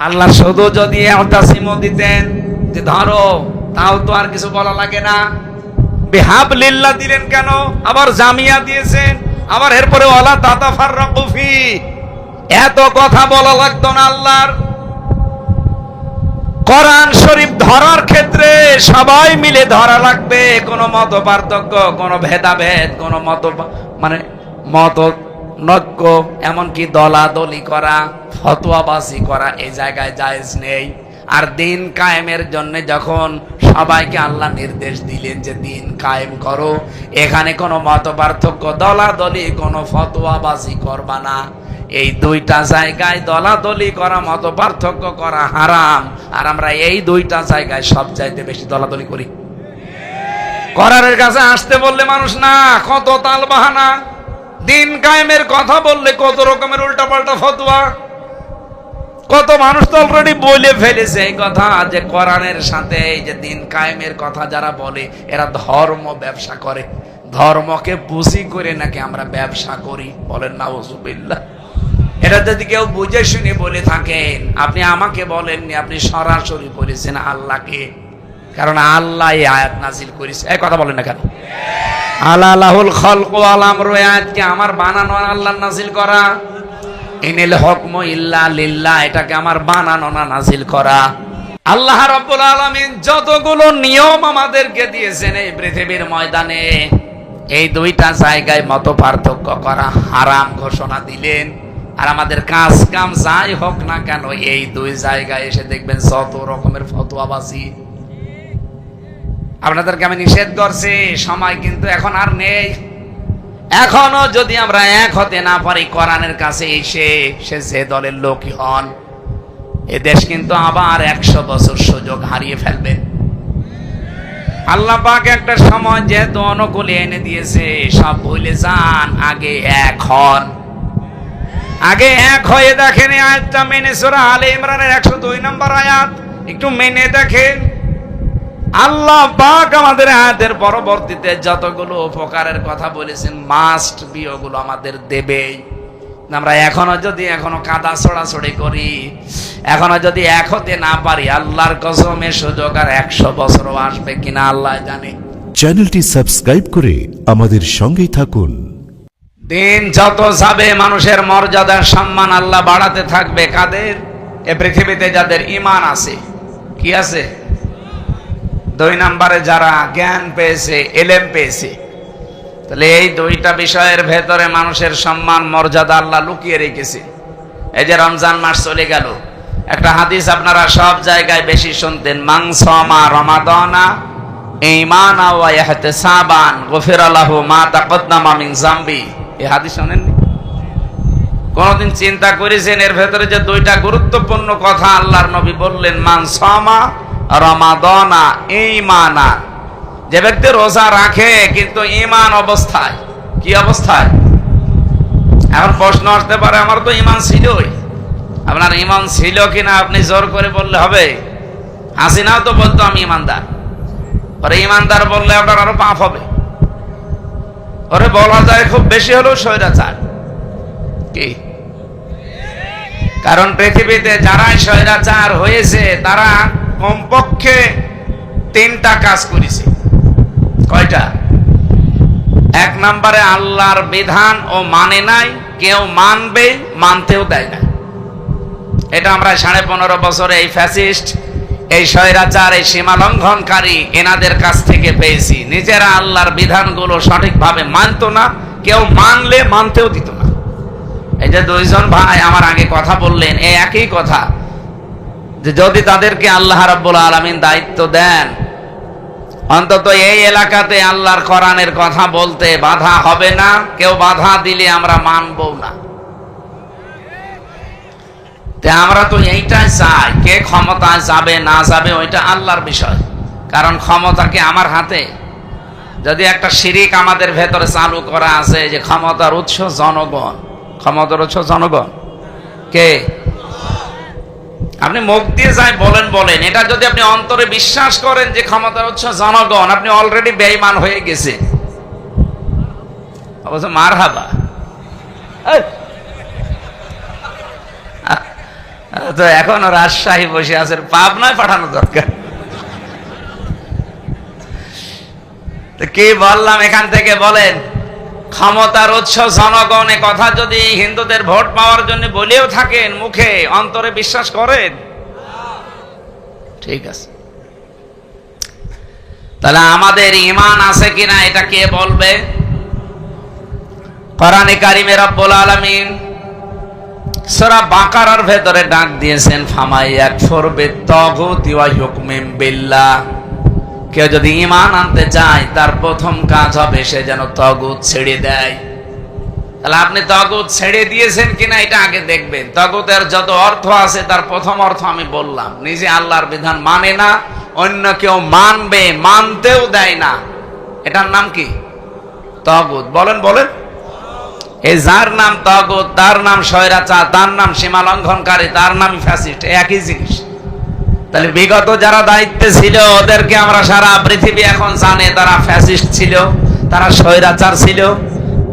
আল্লাহ শুধু যদি ইউতাসিমু দিতেন যে ধরো, তাও তো আর কিছু বলা লাগে না। বিহাবলিল্লাহ দিলেন কেন? আবার জামিয়া দিয়েছেন, আবার এরপরে ওয়ালা তাতাফাররাকু ফি, এত কথা বলা লাগতো না আল্লাহর। কোরআন শরীফ ধরার ক্ষেত্রে সবাই মিলে ধরা লাগবে, কোনো মত পার্থক্য, কোনো ভেদাভেদ, কোনো মত নৈক্য, এমনকি দলাদলি করা, ফতোয়াবাজি করা এই জায়গায় জায়েজ নেই। আর দিন কায়েমের জন্য যখন সবাইকে আল্লাহ নির্দেশ দিলেন যে দিন কায়েম করো, এখানে কোনো মত পার্থক্য, দলাদলি, কোনো ফতোয়াবাজি করবা না। এই দুইটা জায়গায় দলাদলি করা, মত পার্থক্য করা হারাম। আর আমরা এই দুইটা জায়গায় সব চাইতে বেশি দলাদলি করি। কোরআনের কাছে আসতে বললে মানুষ না, কত তাল বাহানা। দিন কায়েমের কথা বললে কত রকমের উল্টাপাল্টা ফতোয়া। কত মানুষ তো অলরেডি বলে ফেলেছে এই কথা যে কোরআনের সাথে এই যে দিন কায়েমের কথা যারা বলে এরা ধর্ম ব্যবসা করে, ধর্মকে বুঝি করে নাকি আমরা ব্যবসা করি। বলেন নাউজুবিল্লাহ। এটা যদি কেউ বুঝে শুনে বলে থাকেন, আপনি আমাকে বলেননি, আপনি সরাসরি বলেছেন আল্লাহকে। কারণ আল্লাহ এই আয়াত নাজিল করেছে। এই কথা বলেন না কেন? আলালাহুল খালকু ওয়াল আমরু, আয়াতকে আমার বানানো, আল্লাহ নাজিল করা। ইনিল হুকমু ইল্লা লিল্লাহ, এটাকে আমার বানানো না নাজিল করা। আল্লাহ রাব্বুল আলামিন যতগুলো নিয়ম আমাদেরকে দিয়েছেন এই পৃথিবীর ময়দানে, এই দুইটা জায়গায় মত পার্থক্য করা হারাম ঘোষণা দিলেন। আর আমাদের কাজ কাম যাই হোক না কেন, এই দুই জায়গায় এসে দেখবেন যত রকমের ফতোয়াবাজি। আপনাদেরকে আমি নিষেধ করছি, সময় কিন্তু এখন আর নেই। এখনো যদি আমরা এক হতে না পারি কোরআনের কাছে এসে, সে যে দলের লোকই হন, এ দেশ কিন্তু আবার 100 বছর সুযোগ হারিয়ে ফেলবে। আল্লাহ পাক একটা সময় যেহেতু অনুকূলে এনে দিয়েছে, সব ভুলে যান, আগে এক হন। আগে এক হয়ে দেখেন এই আয়াতটা মেনে, সূরা আলে ইমরানের 102 নম্বর আয়াত একটু মেনে দেখেন। আল্লাহ পাক আমাদের আয়াতের পরবর্তীতে যতগুলো উপকারের কথা বলেছেন, মাস্ট বি ওগুলো আমাদের দেবেই। আমরা এখনো কাদা ছড়াছড়ি করি, এখনো যদি এক হতে না পারি, আল্লাহর কসমে সুযোগ আর 100 বছরও আসবে কিনা আল্লাহ জানে। চ্যানেলটি সাবস্ক্রাইব করে আমাদের সঙ্গেই থাকুন। দিন যত যাবে মানুষের মর্যাদা সম্মান আল্লাহ বাড়াতে থাকবে। কাদের? এ পৃথিবীতে যাদের ঈমান আছে। কি আছে? 2 নম্বরে যারা জ্ঞান পেয়েছে, ইলম পেয়েছে। তাহলে এই দুইটা বিষয়ের ভেতরে মানুষের সম্মান মর্যাদা আল্লাহ লুকিয়ে রেখেছে। এই যে রমজান মাস চলে গেল, একটা হাদিস আপনারা সব জায়গায় বেশি শুনতেন, মান সামা রমাদানা ঈমানান ওয়া ইহতিসাবান গুফিরা লাহু মা তাকদ্দামা মিন যামবি। এই হাদিস শুনেননি? কোনদিন চিন্তা করেছেন এর ভেতরে যে দুইটা গুরুত্বপূর্ণ কথা আল্লাহর নবী বললেন? মান সামা রমাদানা ঈমানান, যে ব্যক্তি রোজা রাখে কিন্তু ঈমান অবস্থায়। কি অবস্থায়? এখন প্রশ্ন আসতে পারে, আমার তো ঈমান ছিলই। আপনার ঈমান ছিল কিনা আপনি জোর করে বললে হবে? হাসিনাও তো বলতো আমি ঈমানদার। ওরে ঈমানদার বললে আপনার আরো পাপ হবে। ওরে বলা যায় খুব বেশি হলেও স্বৈরাচার। কি? কারণ পৃথিবীতে যারা স্বৈরাচার হয়েছে তারা কমপক্ষে 3টা কাজ করেছে। কয়টা? 1 নম্বরে আল্লাহর বিধান ও মানে নাই, কেউ মানবে, মানতেও দেয় না। এটা আমরা 15.5 বছরে এই ফ্যাসিস্ট, এই স্বৈরাচার, এই সীমা লঙ্ঘনকারী এনাদের কাছ থেকে পেয়েছি। নিজেরা আল্লাহর বিধানগুলো সঠিকভাবে মানতো না, কেউ মানলে মানতেও দিত না। এই যে 2 জন ভাই আমার আগে কথা বললেন, এই একই কথা, যে যদি তাদেরকে আল্লাহ রাব্বুল আলামিন দায়িত্ব দেন, অন্তত এই এলাকাতে আল্লাহর কোরআনের কথা বলতে বাধা হবে না, কেউ বাধা দিলে আমরা মানবো না। আমরা তো এইটাই চাই। কে ক্ষমতায় যাবে না যাবে ওইটা আল্লাহর বিষয়, কারণ ক্ষমতা কি আমার হাতে? যদি একটা শিরিক আমাদের ভেতরে চালু করা আছে যে ক্ষমতার উৎস জনগণ, ক্ষমতার উৎস জনগণ কে? আপনি মুখ দিয়ে যাই বলেন, এটা যদি আপনি অন্তরে বিশ্বাস করেন যে ক্ষমতার উৎস জনগণ, আপনি অলরেডি বেঈমান হয়ে গেছে। অবশ্য মারহাবা। তো এখনো রাজশাহী বসে আছেন, পাবনায় পাঠানো দরকার। কি বললাম এখান থেকে বলেন? ক্ষমতার উৎস জনগণ, এ কথা যদি হিন্দুদের ভোট পাওয়ার জন্য বলেও থাকেন, মুখে অন্তরে বিশ্বাস করেন? ঠিক আছে, তাহলে আমাদের ঈমান আছে কিনা এটা কে বলবে? কোরআনে কারিমে রব্বুল আলামিন সূরা বাকারার ভেতরে ডাক দিয়েছেন, ফামাই ইয়াকফুর বিত্তাগুতি ওয়া ইউমিন বিল্লাহ। কেউ যদি ঈমান আনতে চায় তার প্রথম কাজ হবে সে যেন তাগুত ছেড়ে দেয়। তাহলে আপনি তাগুত ছেড়ে দিয়েছেন কিনা এটা আগে দেখবেন। তাগুতের যত অর্থ আছে তার প্রথম অর্থ আমি বললাম, নিজে আল্লাহর বিধান মানে না, অন্য কেউ মানবে, মানতেও দেয় না, এটার নাম কি? তাগুত। বলেন বলেন। এই যার নাম তাগুত, তার নাম স্বৈরাচার, তার নাম সীমা লঙ্ঘনকারী, তার নাম ফ্যাসিস্ট, একই জিনিস। তাহলে বিগত যারা দায়িত্বে ছিল ওদেরকে আমরা সারা পৃথিবী এখন জানে তারা ফ্যাসিস্ট ছিল, তারা স্বৈরাচার ছিল।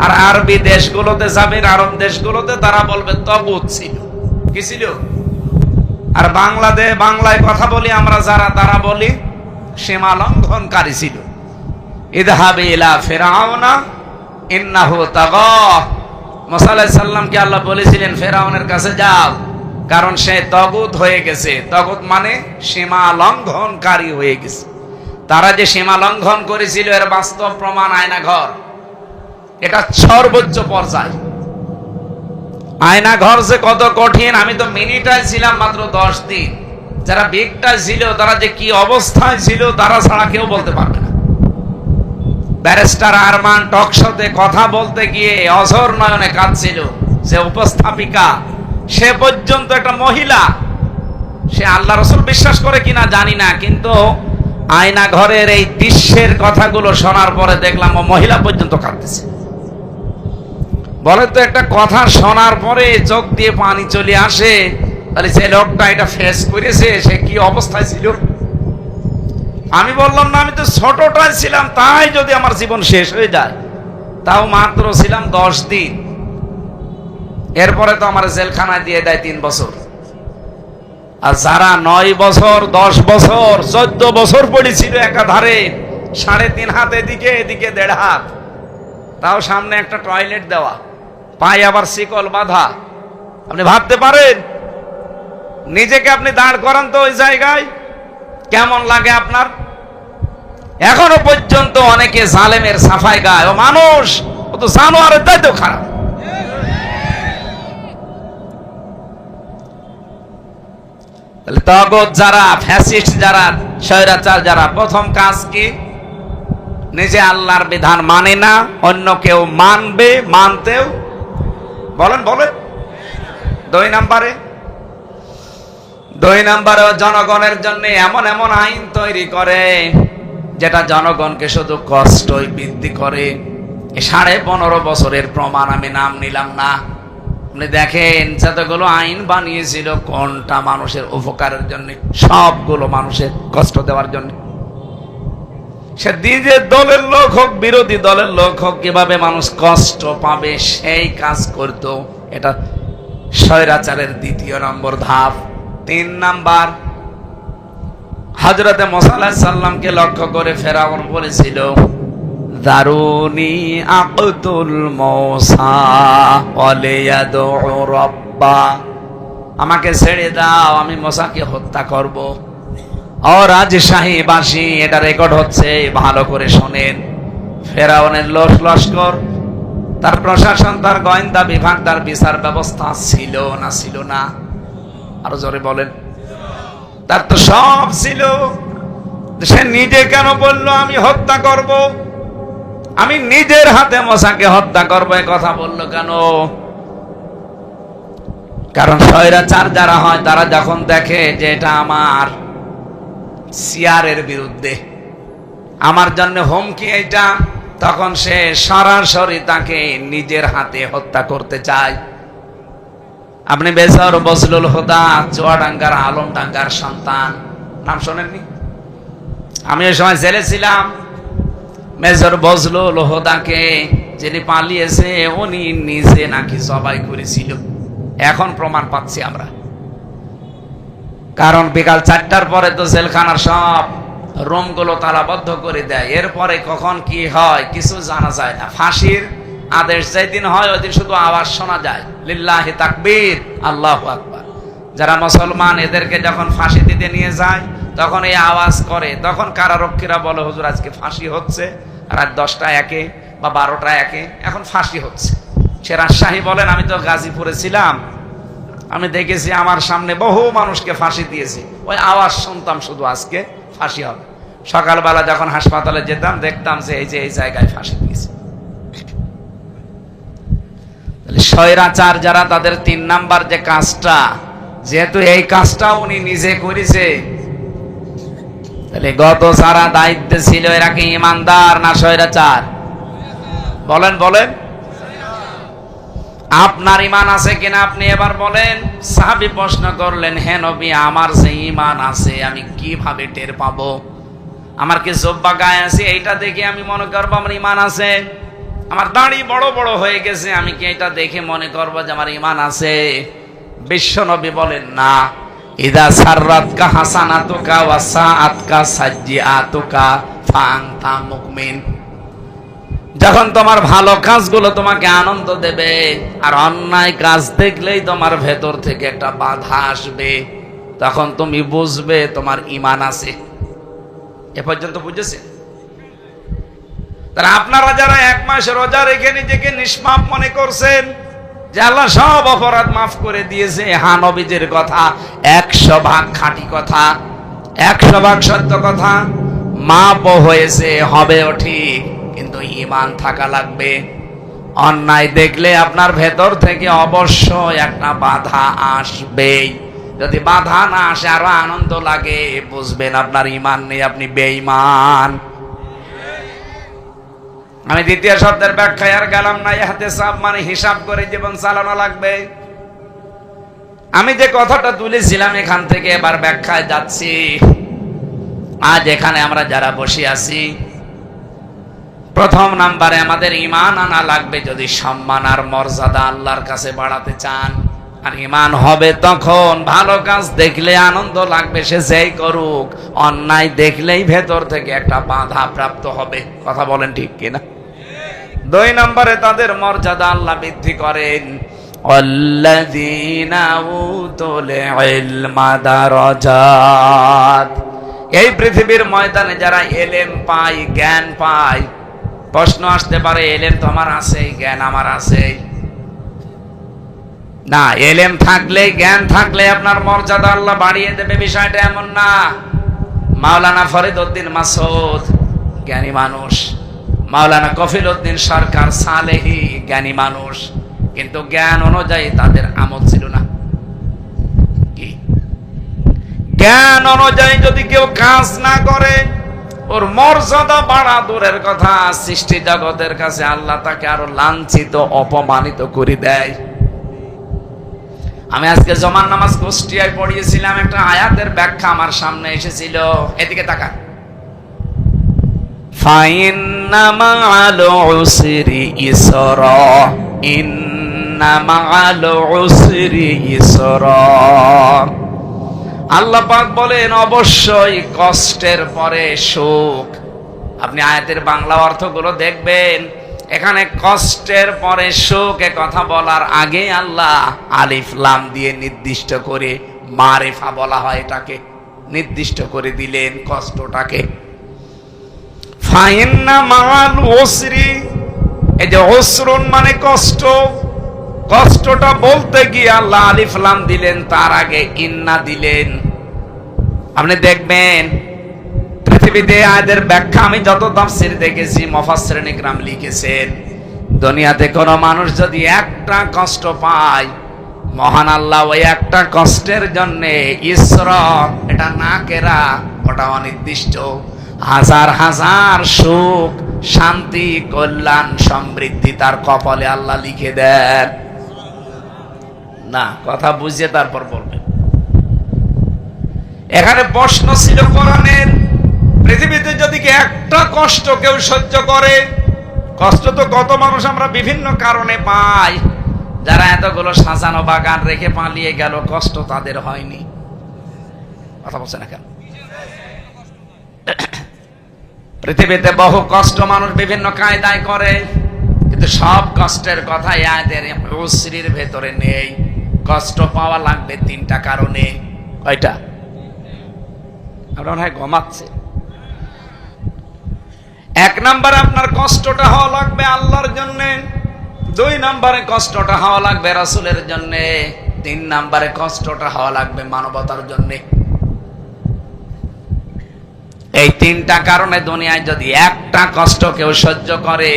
আর আরবি দেশগুলোতে যাবেন, আরব দেশগুলোতে তারা বলবে তাগুত ছিল। কি ছিল? আর বাংলায় কথা বলি আমরা যারা, তারা বলি সীমা লঙ্ঘনকারী ছিল। ইযহাবি ইলা ফিরআউনা ইন্নাহু তাগা। মুসা আলাইহিস সালামকে আল্লাহ বলেছিলেন ফেরাউনের কাছে যাও, কারণ সে তাগুত হয়ে গেছে। তাগুত মানে সীমা লঙ্ঘনকারী হয়ে গেছে। তারা যে সীমা লঙ্ঘন করেছিল এর বাস্তব প্রমাণ আয়নাঘর। এটা সর্বোচ্চ পর্যায়। আয়নাঘর যে কত কঠিন, আমি তো মিনিটায় ছিলাম মাত্র 10 দিন। যারা বিগটায় ছিল তারা যে কি অবস্থায় ছিল তারা ছাড়া কেউ বলতে পারবে না। ব্যারিস্টার আরমান টকশোতে কথা বলতে গিয়ে অঝর নয়নে কাঁদছিল। যে উপস্থাপিকা সে পর্যন্ত একটা মহিলা, সে আল্লাহ রাসূল বিশ্বাস করে কিনা জানি না, কিন্তু আয়না ঘরের এই দৃশ্যের কথাগুলো শোনার পরে দেখলাম ও মহিলা পর্যন্ত কাঁদতেছে। বলে তো একটা কথা শোনার পরে চোখ দিয়ে পানি চলে আসে, তাহলে যে লোকটা এটা ফেস করেছে সে কি অবস্থায় ছিল? আমি বললাম না, আমি তো ছোটটাই ছিলাম, তাই যদি আমার জীবন শেষ হয়ে যায়, তাও মাত্র ছিলাম 10 দিন। এরপরে তো আমার জেলখানায় দিয়ে দেয় 3 বছর। আর যারা 9 বছর, 10 বছর, 14 বছর পড়েছিল একাধারে, 3.5 হাত এদিকে, এদিকে 1.5 হাত, তাও সামনে একটা টয়লেট দেওয়া, পায়ে আবার শিকল বাঁধা। আপনি ভাবতে পারেন? নিজেকে আপনি দাঁড় করান তো ওই জায়গায়, কেমন লাগে আপনার? এখনো পর্যন্ত অনেকে জালেমের সাফাই গায়। ও মানুষ, ও তো জানোয়ারের দায়িত্ব খারাপ। তাগুত যারা, ফ্যাসিস্ট যারা, স্বৈরাচার যারা, প্রথম কাজ কি? নিজে আল্লাহর বিধান মানে না, অন্য কেউ মানবে, মানতেও। বলেন বলেন। 2 নম্বরে জনগণের জন্য এমন এমন আইন তৈরি করে যেটা জনগণকে শুধু কষ্টই বৃদ্ধি করে। 15.5 বছরের প্রমাণ আমি নাম নিলাম না। আপনি দেখেন যতগুলো আইন বানিয়েছিল কোনটা মানুষের উপকারের জন্য? সবগুলো মানুষের কষ্ট দেওয়ার জন্য। সে নিজের দলের লোক হোক, বিরোধী দলের লোক হোক, কিভাবে মানুষ কষ্ট পাবে সেই কাজ করত। এটা স্বৈরাচারের 2 নম্বর ধাপ। 3 নাম্বার, হযরতে মুসা আলাইহিস সালামকে লক্ষ্য করে ফেরাউন বলেছিল, দারুনি আকতুল মূসা ওয়ালিয়াদউ রাব্বা। আমাকে ছেড়ে দাও, আমি মুসাকে হত্যা করব। ও রাজশাহীবাসী, এটা রেকর্ড হচ্ছে, ভালো করে শোনেন। ফেরাউনের লস্কর, তার প্রশাসন, তার গোয়েন্দা বিভাগ, তার বিচার ব্যবস্থা ছিল না? ছিল না? আরো জোরে বলেন। তার তো সব ছিল। সে নিজে কেন বললো আমি হত্যা করব? আমি নিজের হাতে মুসাকে হত্যা করব, এই কথা বললো কেন? কারণ স্বৈরাচার যারা হয় তারা যখন দেখে যে এটা আমার সিয়ারের বিরুদ্ধে, আমার জন্য হুমকি এটা, তখন সে সরাসরি তাকে নিজের হাতে হত্যা করতে চায়। আপনি মেজর বজলুল হুদা, চুয়াডাঙ্গার আলমডাঙ্গার সন্তান, নাম শোনেননি? আমি ওই সময় জেলে ছিলাম। মেজর বজলুল হুদাকে যিনি পালিয়েছে উনি নিজে নাকি জবাই করেছিল। এখন প্রমাণ পাচ্ছি আমরা। কারণ বিকাল 4টার পরে তো জেলখানার সব রুমগুলো তালাবদ্ধ করে দেয়। এরপরে কখন কি হয় কিছু জানা যায় না। ফাঁসির আদেশ যেদিন হয় ওই দিন শুধু আওয়াজ শোনা যায়, লিল্লাহি তাকবীর, আল্লাহু আকবার। যারা মুসলমান এদেরকে যখন ফাঁসি দিতে নিয়ে যায় তখন এই আওয়াজ করে, তখন কারারক্ষীরা বলে হুজুর আজকে ফাঁসি হচ্ছে, রাত 10টা 1 বা 12টা 1 এখন ফাঁসি হচ্ছে। সে রাজশাহী বলেন, আমি তো গাজীপুরে ছিলাম, আমি দেখেছি আমার সামনে বহু মানুষকে ফাঁসি দিয়েছি, ওই আওয়াজ শুনতাম শুধু আজকে ফাঁসি হবে। সকালবেলা যখন হাসপাতালে যেতাম দেখতাম যে এই জায়গায় ফাঁসি দিয়েছে। স্বৈরাচার যারা, তাদের 3 নাম্বার যে কাজটা, যেহেতু এই কাজটা উনি নিজে করেছে, তাহলে গত যারা দায়িত্বে ছিল এরা কি ইমানদার না স্বৈরাচার? বলেন বলেন, আপনার ইমান আছে কিনা আপনি এবার বলেন। সাহাবী প্রশ্ন করলেন, হে নবী, আমার যে ইমান আছে আমি কিভাবে টের পাবো? আমার কি জব্বা গায়ে আছে এইটা দেখে আমি মনে করবো আমার ইমান আছে? আমার দাড়ি বড় বড় হয়ে গেছে, আমি কি এটা দেখে মনে করবো যে আমার ইমান আছে? বিশ্ব নবী বলেন, না। ইদা সাররাতকা হাসানাতুকা ওয়া সাআতকা সাজ্জিআতুকা ফাআনতা মুমিন। যখন তোমার ভালো কাজগুলো তোমাকে আনন্দ দেবে আর অন্যায় কাজ দেখলেই তোমার ভেতর থেকে একটা বাধা আসবে, তখন তুমি বুঝবে তোমার ঈমান আছে। এ পর্যন্ত বুঝেছে? তাহলে আপনারা যারা 1 মাস রোজা রেখে নিজেকে নিষ্পাপ মনে করছেন যে আল্লাহ সব অপরাধ মাফ করে দিয়েছে, হ্যাঁ, নবীজির কথা 100 ভাগ খাঁটি কথা, 100 ভাগ সত্য কথা, মাপও হয়েছে, হবেও ঠিক, কিন্তু ঈমান থাকা লাগবে। অন্যায় দেখলে আপনার ভেতর থেকে অবশ্যই একটা বাধা আসবেই। যদি বাধা না আসে আরো আনন্দ লাগে, বুঝবেন আপনার ঈমান নেই, আপনি বেঈমান। আমি দ্বিতীয় শব্দের ব্যাখ্যায় আর গেলাম না। ইহতিসাব মানে হিসাব করে জীবন চালানো লাগবে। আমি যে কথাটা তুলেছিলাম এখান থেকে এবার ব্যাখ্যায় যাচ্ছি। আজ এখানে আমরা যারা বসে আছি, প্রথম নাম্বারে আমাদের ঈমান আনা লাগবে যদি সম্মান আর মর্যাদা আল্লাহর কাছে বাড়াতে চান। আর ঈমান হবে তখন ভালো কাজ দেখলে আনন্দ লাগবে, সে যেই করুক। অন্যায় দেখলেই ভেতর থেকে একটা বাধা প্রাপ্ত হবে। কথা বলেন ঠিক কিনা? 2 নম্বরে তাদের মর্যাদা আল্লাহ বৃদ্ধি করেন। আল্লাযীনা উতুল ইলমা দারাজাত। এই পৃথিবীর ময়দানে যারা এলেম পায়, জ্ঞান পায়, প্রশ্ন আসতে পারে, এলেম তো আমার আছে, জ্ঞান আমার আছে না। এলেম থাকলে, জ্ঞান থাকলে আপনার মর্যাদা আল্লাহ বাড়িয়ে দেবে, বিষয়টা এমন না। মাওলানা ফরিদ উদ্দিন মাসউদ জ্ঞানী মানুষ, মাওলানা কফিল উদ্দিন সরকার সালেহি জ্ঞানী মানুষ, কিন্তু জ্ঞান অনুযায়ী তাদের আমল ছিল না। কি জ্ঞান অনুযায়ী যদি কেউ কাজ না করে, ওর মর্যাদা বাড়া দূরের কথা, সৃষ্টি জগতের কাছে আল্লাহ তাকে আরো লাঞ্ছিত, অপমানিত করে দেয়। আমি আজকে জমান নামাজ কুষ্টিয়ায় পড়িয়েছিলাম, একটা আয়াতের ব্যাখ্যা আমার সামনে এসেছিল। এদিকে তাকান। ফাইন্না মা'আল উসরি ইসরা, ইন্না মা'আল উসরি ইসরা। আল্লাহ পাক বলেন অবশ্যই কষ্টের পরে সুখ। আপনি আয়াতের বাংলা অর্থগুলো দেখবেন, এখানে কষ্টের পরে সুখ এ কথা বলার আগে আল্লাহ আলিফ লাম দিয়ে নির্দিষ্ট করে, মারিফা বলা হয় এটাকে, নির্দিষ্ট করে দিলেন কষ্টটাকে। ফাইন্না মা'আল উসরি, এই যে উসরুন মানে কষ্ট, কষ্টটা বলতে গিয়ে আল্লাহ আলিফ লাম দিলেন, তার আগে ইন্না দিলেন। আপনি দেখবেন পৃথিবীতে আয়াতের ব্যাখ্যা আমি যত তাফসীর দেখেছি, মুফাসসিরিন ইকরাম লিখেছেন, দুনিয়াতে কোনো মানুষ যদি একটা কষ্ট পায়, মহান আল্লাহ ওই একটা কষ্টের জন্য ইসরা, এটা নাকেরা, ওটা অনির্দিষ্ট, হাজার হাজার সুখ, শান্তি, কল্যাণ, সমৃদ্ধি তার কপালে আল্লাহ লিখে দেন। না, কথা বুঝিয়ে তারপর বলবেন। এখানে প্রশ্ন ছিল কোরআনের, পৃথিবীতে যদি একটা কষ্ট কেউ সহ্য করে, কষ্ট তো কত মানুষ আমরা বিভিন্ন কারণে পাই, যারা এতগুলো সাজানো বাগান রেখে পালিয়ে গেল, কষ্ট তাদের হয়নি। কথা বলছে না কেন? পৃথিবীতে বহু কষ্ট মানুষ বিভিন্ন কায়দায় করে, কিন্তু সব কষ্টের কথা এদের উসরির ভেতরে নেই। কষ্ট পাওয়া লাগবে তিনটা কারণে। কয়টা? আপনার হয় ঘুমাচ্ছে। এক নম্বরে আপনার কষ্টটা হওয়া লাগবে আল্লাহর জন্য, দুই নম্বরে কষ্টটা হওয়া লাগবে রাসূলের জন্য, তিন নম্বরে কষ্টটা হওয়া লাগবে মানবতার জন্য। এই তিনটা কারণে দুনিয়ায় যদি একটা কষ্ট কেউ সহ্য করে,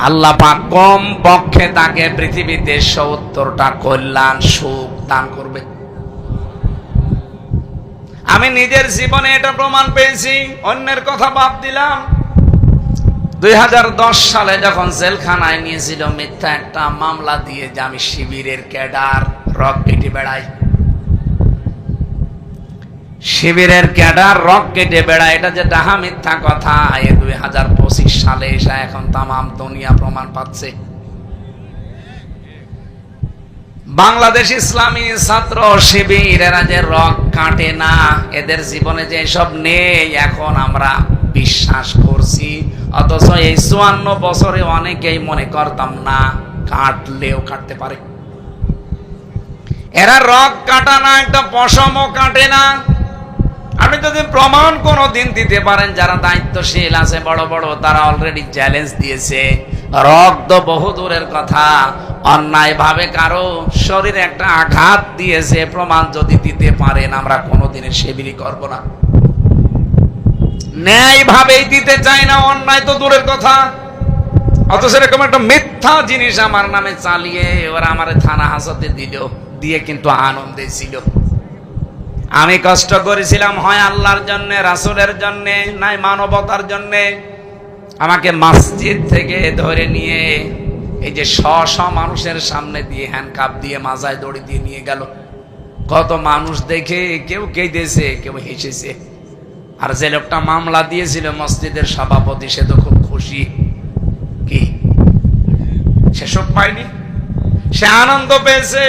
আল্লাহ পাক কম পক্ষে তাকে পৃথিবীতে ৭০টা কল্যাণ সুখ দান করবে। আমি নিজের জীবনে এটা প্রমাণ পেয়েছি, অন্যের কথা বাদ দিলাম। ২০১০ সালে যখন জেলখানায় নিয়েছিল মিথ্যা একটা মামলা দিয়ে যে আমি শিবিরের ক্যাডার, রক কেটে বেড়াই, শিবিরের ক্যাডার রক কেটে বেড়ায়, এটা যে ডাহা মিথ্যা কথা, এ ২০২৫ সালে এসে এখন তামাম দুনিয়া প্রমাণ পাচ্ছে। বাংলাদেশ ইসলামী ছাত্র শিবির এরা যে রক কাটে না, এদের জীবনে যে সব নেই এখন আমরা বিশ্বাস করছি, অথচ এই ৫৪ বছরে অনেকেই মনে করতাম না কাটলেও কাটতে পারে। এরা রক কাটা না, একটা পশমও কাটে না। আপনি যদি প্রমাণ কোনো দিন দিতে পারেন, যারা দায়িত্বশীল আছে বড় বড়, তারা অলরেডি চ্যালেঞ্জ দিয়েছে। রক্ত বহু দূরের কথা, অন্যায় ভাবে কারো শরীরে একটা আঘাত দিয়েছে, প্রমাণ যদি দিতে পারেন, আমরা কোনোদিনের শিবিরই করব না। ন্যায় ভাবেই দিতে চাই না, অন্যায় তো দূরের কথা। অথচ এরকম একটা মিথ্যা জিনিস আমার নামে চালিয়ে ওরা আমার থানা হাজতে দিল, দিয়ে কিন্তু আনন্দে ছিল। আমি কষ্ট করেছিলাম হয় আল্লাহর জন্য, রাসূলের জন্য, নাই মানবতার জন্য। আমাকে মসজিদ থেকে ধরে নিয়ে এই যে শ মানুষের সামনে দিয়ে হ্যান্ডকাপ দিয়ে মাজায় দড়ি দিয়ে নিয়ে গেল। কত মানুষ দেখে কেউ কেঁদেছে, কেউ হেসেছে। আর যে লোকটা মামলা দিয়েছিল মসজিদের সভাপতি, সে তো খুব খুশি। কি সে শোক পায়নি? সে আনন্দ পেয়েছে।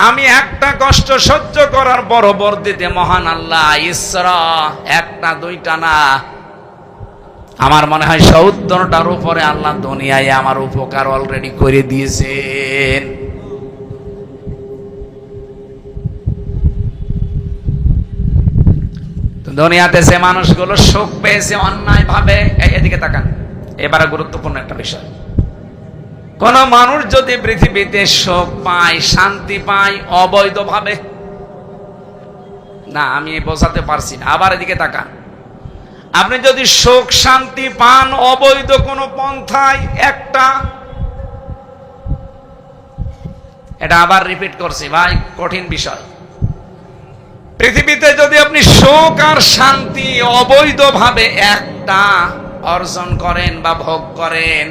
আমি একটা কষ্ট সহ্য করার পরবর্তীতে মহান আল্লাহ ইসরা একটা দুইটা না, আমার মনে হয় ৭০টার উপরে আল্লাহ দুনিয়ায় আমার উপকার অলরেডি করে দিয়েছেন। দুনিয়াতে যে মানুষগুলো সুখ পেয়েছে অন্যায় ভাবে, এদিকে তাকান, এবারে গুরুত্বপূর্ণ একটা বিষয়। কোন মানুষ যদি পৃথিবীতে সুখ পায়, শান্তি পায় অবৈধভাবে, না আমি বোঝাতে পারছি না, আবার এদিকে তাকান, আপনি যদি সুখ শান্তি পান অবৈধ কোন পন্থায়, একটা, এটা আবার রিপিট করছি ভাই, কঠিন বিষয়। পৃথিবীতে যদি আপনি সুখ আর শান্তি অবৈধভাবে একটা অর্জন করেন বা ভোগ করেন,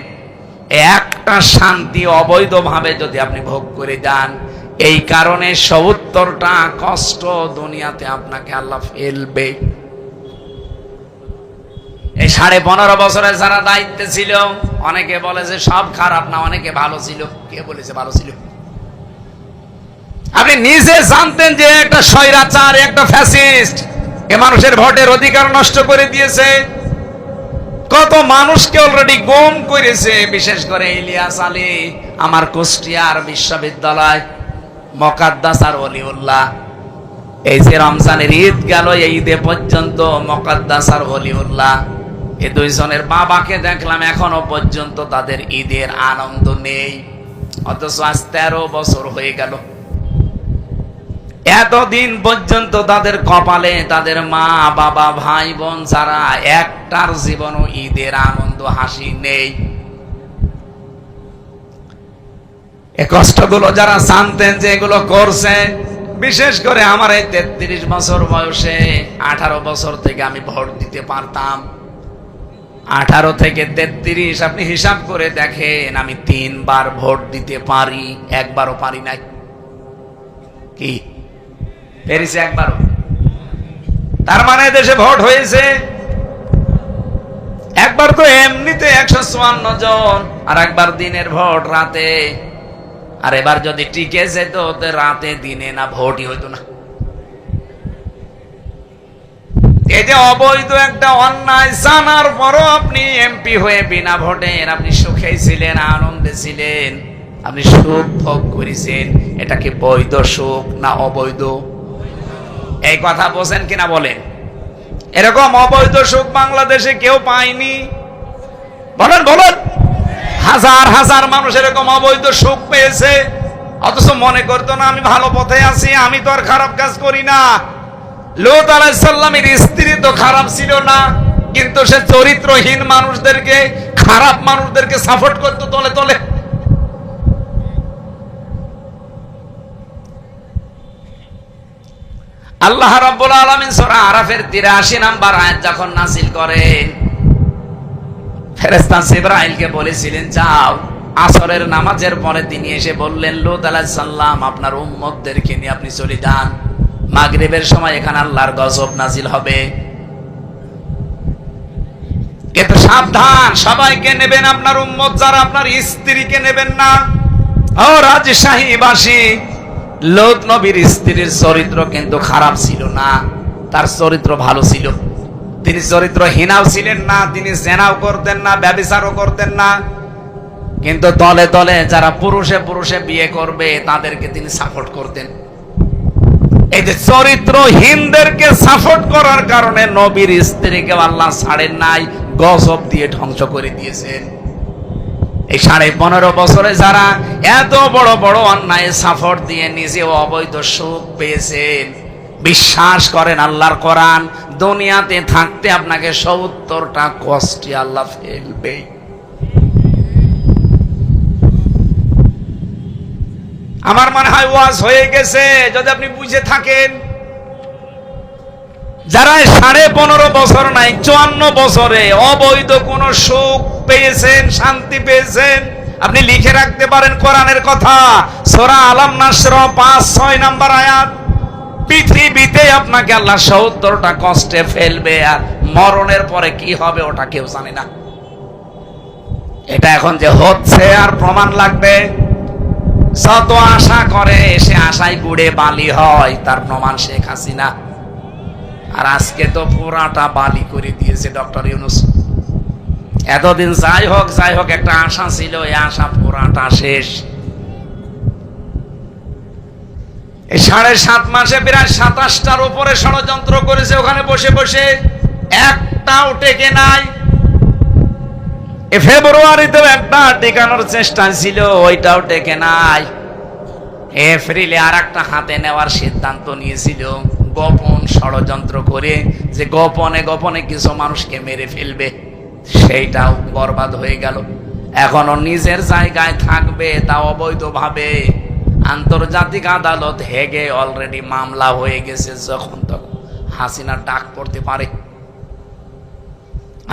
একটা শান্তি অবৈধভাবে যদি আপনি ভোগ করে যান, এই কারণে ৭০টা কষ্ট দুনিয়াতে আপনাকে আল্লাহ ফেলবে। এই ১৫.৫ বছরে যারা দায়িত্বে ছিল, অনেকে বলে যে সব খারাপ না, অনেকে ভালো ছিল। কে বলেছে ভালো ছিল? আপনি নিজে জানতেন যে একটা স্বৈরাচার, একটা ফ্যাসিস্ট এ মানুষের ভোটের অধিকার নষ্ট করে দিয়েছে, কত মানুষকে অলরেডি গুম করেছে। বিশেষ করে ইলিয়াস আলী, আমার কুষ্টিয়ার বিশ্ববিদ্যালয় মোকাদ্দাস আর ওলিউল্লাহ, এই যে রমজানের ঈদ গেল, এই ঈদে পর্যন্ত মোকাদ্দাস আর ওলিউল্লাহ এই দুইজনের বাবাকে দেখলাম, এখনো পর্যন্ত তাদের ঈদের আনন্দ নেই। অথচ আজ ১৩ বছর হয়ে গেল, এতদিন পর্যন্ত তাদের কপালে তাদের মা বাবা ভাই বোন যারা, একটার জীবনও ঈদের আনন্দ হাসি নেই। এই কষ্টগুলো যারা জানতেন যে এগুলো করছে, বিশেষ করে আমার এই ৩৩ বছর বয়সে ১৮ বছর থেকে আমি ভোট দিতে পারতাম। ১৮ থেকে ৩৩ আপনি হিসাব করে দেখেন, আমি ৩ বার ভোট দিতে পারি, একবারও পারি নাই। কি পেরেছে? একবারও। তার মানে দেশে ভোট হয়েছে একবার তো এমনিতে ১৫৪ জন, আর একবার দিনের ভোট রাতে। আর এবার যদি টিকে যেত, রাতে দিনে না ভোটই হইতো না। যে অবৈধ একটা অন্যায় জানার পরও আপনি এমপি হয়ে বিনা ভোটে আপনি সুখে ছিলেন, আনন্দে ছিলেন, আপনি সুখ ভোগ করেছেন, এটা কি বৈধ সুখ না অবৈধ? এই কথা বোঝেন কিনা বলেন? এরকম অবৈধ সুখ বাংলাদেশে কেউ পায়নি, বলেন বলেন। হাজার হাজার মানুষ এরকম অবৈধ সুখ পেয়েছে, অথচ মনে করতো না আমি ভালো পথে আছি, আমি তো আর খারাপ কাজ করি না। লূত আলাইহিস সালামের স্ত্রী তো খারাপ ছিল না, কিন্তু সে চরিত্রহীন মানুষদেরকে, খারাপ মানুষদেরকে সাপোর্ট করতো তলে তলে। আল্লাহ রাব্বুল আলামিন সূরা আরাফের 83 নাম্বার আয়াত যখন নাযিল করেন, ফেরেশতা জিবরাইলকে বলেছিলেন যাও। আসরের নামাজের পরে তিনি এসে বললেন লূত আলাইহিস সালাম আপনার উম্মতদেরকে নিয়ে আপনি চলে যান, মাগরিবের সময় এখানে আল্লাহর গজব নাজিল হবে, কিন্তু সাবধান, সবাইকে নেবেন, আপনার উম্মত যারা আপনার স্ত্রীকে নেবেন না। ও রাজশাহীবাসী, লূত নবীর স্ত্রীর চরিত্র কিন্তু খারাপ ছিল না, তার চরিত্র ভালো ছিল। তিনি চরিত্রহীনাও ছিলেন না, তিনি জেনাও করতেন না, ব্যভিচারও করতেন না, কিন্তু দলে দলে যারা পুরুষে পুরুষে বিয়ে করবে তাদেরকে তিনি সাপোর্ট করতেন। এই যে চরিত্রহীনদেরকে সাপোর্ট করার কারণে নবীর স্ত্রীকে আল্লাহ ছাড়েন নাই, গজব দিয়ে ধ্বংস করে দিয়েছেন। এই 15.5 বছরে যারা এত বড় বড় অন্যায় সাপোর্ট দিয়ে নিজেও অবৈধ সুখ পেয়েছেন, বিশ্বাস করেন আল্লাহর কোরআন দুনিয়াতে থাকতে আপনাকে 70টা কষ্টে আল্লাহ ফেলবে। আমার মনে হয় ওয়াজ হয়ে গেছে যদি আপনি বুঝে থাকেন। যারা 15.5 বছর নাই 54 বছরে অবৈধ কোন সুখ পেয়েছেন, শান্তি পেয়েছেন, আপনি লিখে রাখতে পারেন কোরআনের কথা, সূরা আলাম নাসর 5-6 নাম্বার আয়াত। পৃথিবীতে আপনাকে আল্লাহ 70টা কষ্টে ফেলবে, আর মরণের পরে কি হবে ওটা কেউ জানে না। এটা এখন যে হচ্ছে আর প্রমাণ লাগবে। যত আশা করে সে আশায় গুড়ে বালি হয়, তার প্রমাণ শেখ হাসিনা। আর আজকে তো পুরাটা বালি করে দিয়েছে ডক্টর ইউনূস। এতদিন যাই হোক একটা আশা ছিল, এই আশা পুরাটা শেষ। এই 7.5 মাসে প্রায় 27টার উপরে ষড়যন্ত্র করেছে ওখানে বসে বসে, একটাও টেকে নাই। ফেব্রুয়ারিতেও একটা টেকানোর চেষ্টা ছিল, ওইটাও টেকে নাই। এপ্রিলে আর একটা হাতে নেওয়ার সিদ্ধান্ত নিয়েছিল, গোপন ষড়যন্ত্র করে যে গোপনে গোপনে কিছু মানুষকে মেরে ফেলবে, সেইটাও বরবাদ হয়ে গেল। এখনো নিজের জায়গায় থাকবে, তা অবৈধভাবে। আন্তর্জাতিক আদালত হেগে অলরেডি মামলা হয়ে গেছে, যখন তখন হাসিনা ডাক পড়তে পারে।